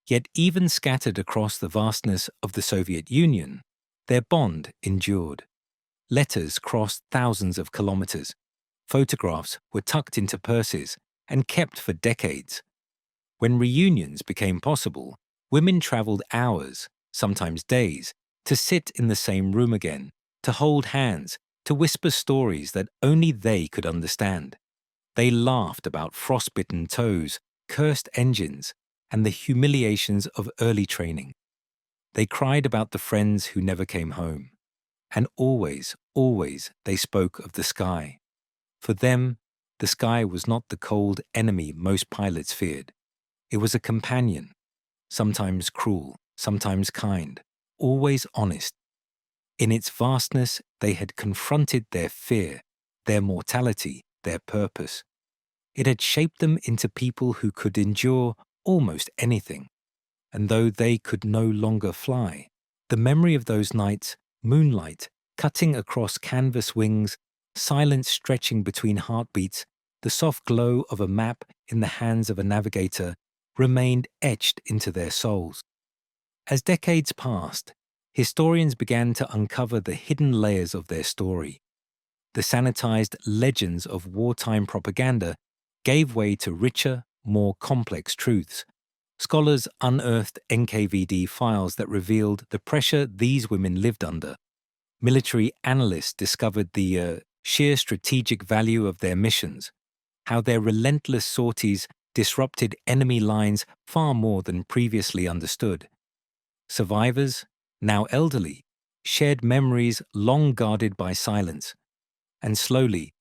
Yet even scattered across the vastness of the Soviet Union, their bond endured. Letters crossed thousands of kilometers. Photographs were tucked into purses and kept for decades. When reunions became possible, women traveled hours, sometimes days, to sit in the same room again, to hold hands, to whisper stories that only they could understand. They laughed about frostbitten toes, cursed engines, and the humiliations of early training. They cried about the friends who never came home. And always, always they spoke of the sky. For them, the sky was not the cold enemy most pilots feared. It was a companion, sometimes cruel, sometimes kind, always honest. In its vastness, they had confronted their fear, their mortality, their purpose. It had shaped them into people who could endure almost anything. And though they could no longer fly, the memory of those nights, moonlight cutting across canvas wings, silence stretching between heartbeats, the soft glow of a map in the hands of a navigator remained etched into their souls. As decades passed, historians began to uncover the hidden layers of their story. The sanitized legends of wartime propaganda gave way to richer, more complex truths. Scholars unearthed NKVD files that revealed the pressure these women lived under. Military analysts discovered the sheer strategic value of their missions, how their relentless sorties disrupted enemy lines far more than previously understood. Survivors, now elderly, shared memories long guarded by silence. And slowly,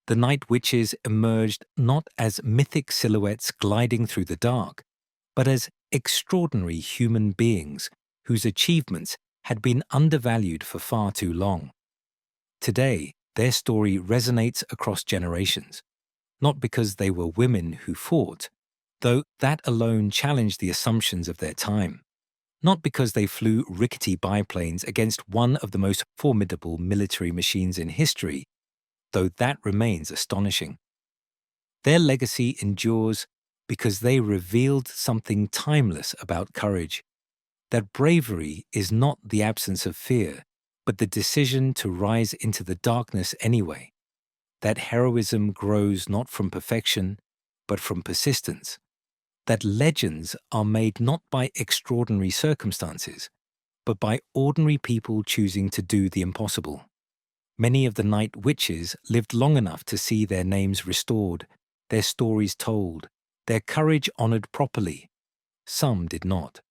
the night witches emerged not as mythic silhouettes gliding through the dark, but as extraordinary human beings whose achievements had been undervalued for far too long. Today, their story resonates across generations, not because they were women who fought, though that alone challenged the assumptions of their time, not because they flew rickety biplanes against one of the most formidable military machines in history, though that remains astonishing. Their legacy endures because they revealed something timeless about courage, that bravery is not the absence of fear, but the decision to rise into the darkness anyway, that heroism grows not from perfection, but from persistence, that legends are made not by extraordinary circumstances, but by ordinary people choosing to do the impossible. Many of the night witches lived long enough to see their names restored, their stories told, their courage honored properly. Some did not,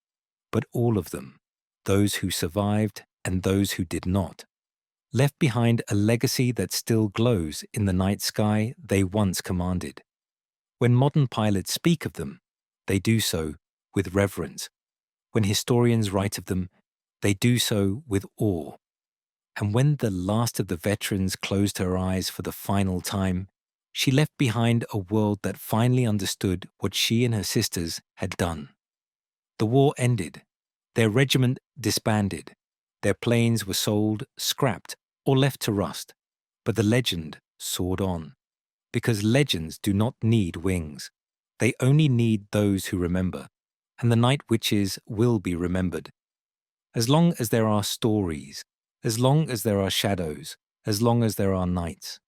but all of them, those who survived and those who did not, left behind a legacy that still glows in the night sky they once commanded. When modern pilots speak of them, they do so with reverence. When historians write of them, they do so with awe. And when the last of the veterans closed her eyes for the final time, she left behind a world that finally understood what she and her sisters had done. The war ended. Their regiment disbanded. Their planes were sold, scrapped, or left to rust, but the legend soared on. Because legends do not need wings. They only need those who remember, and the night witches will be remembered. As long as there are stories, as long as there are shadows, as long as there are nights,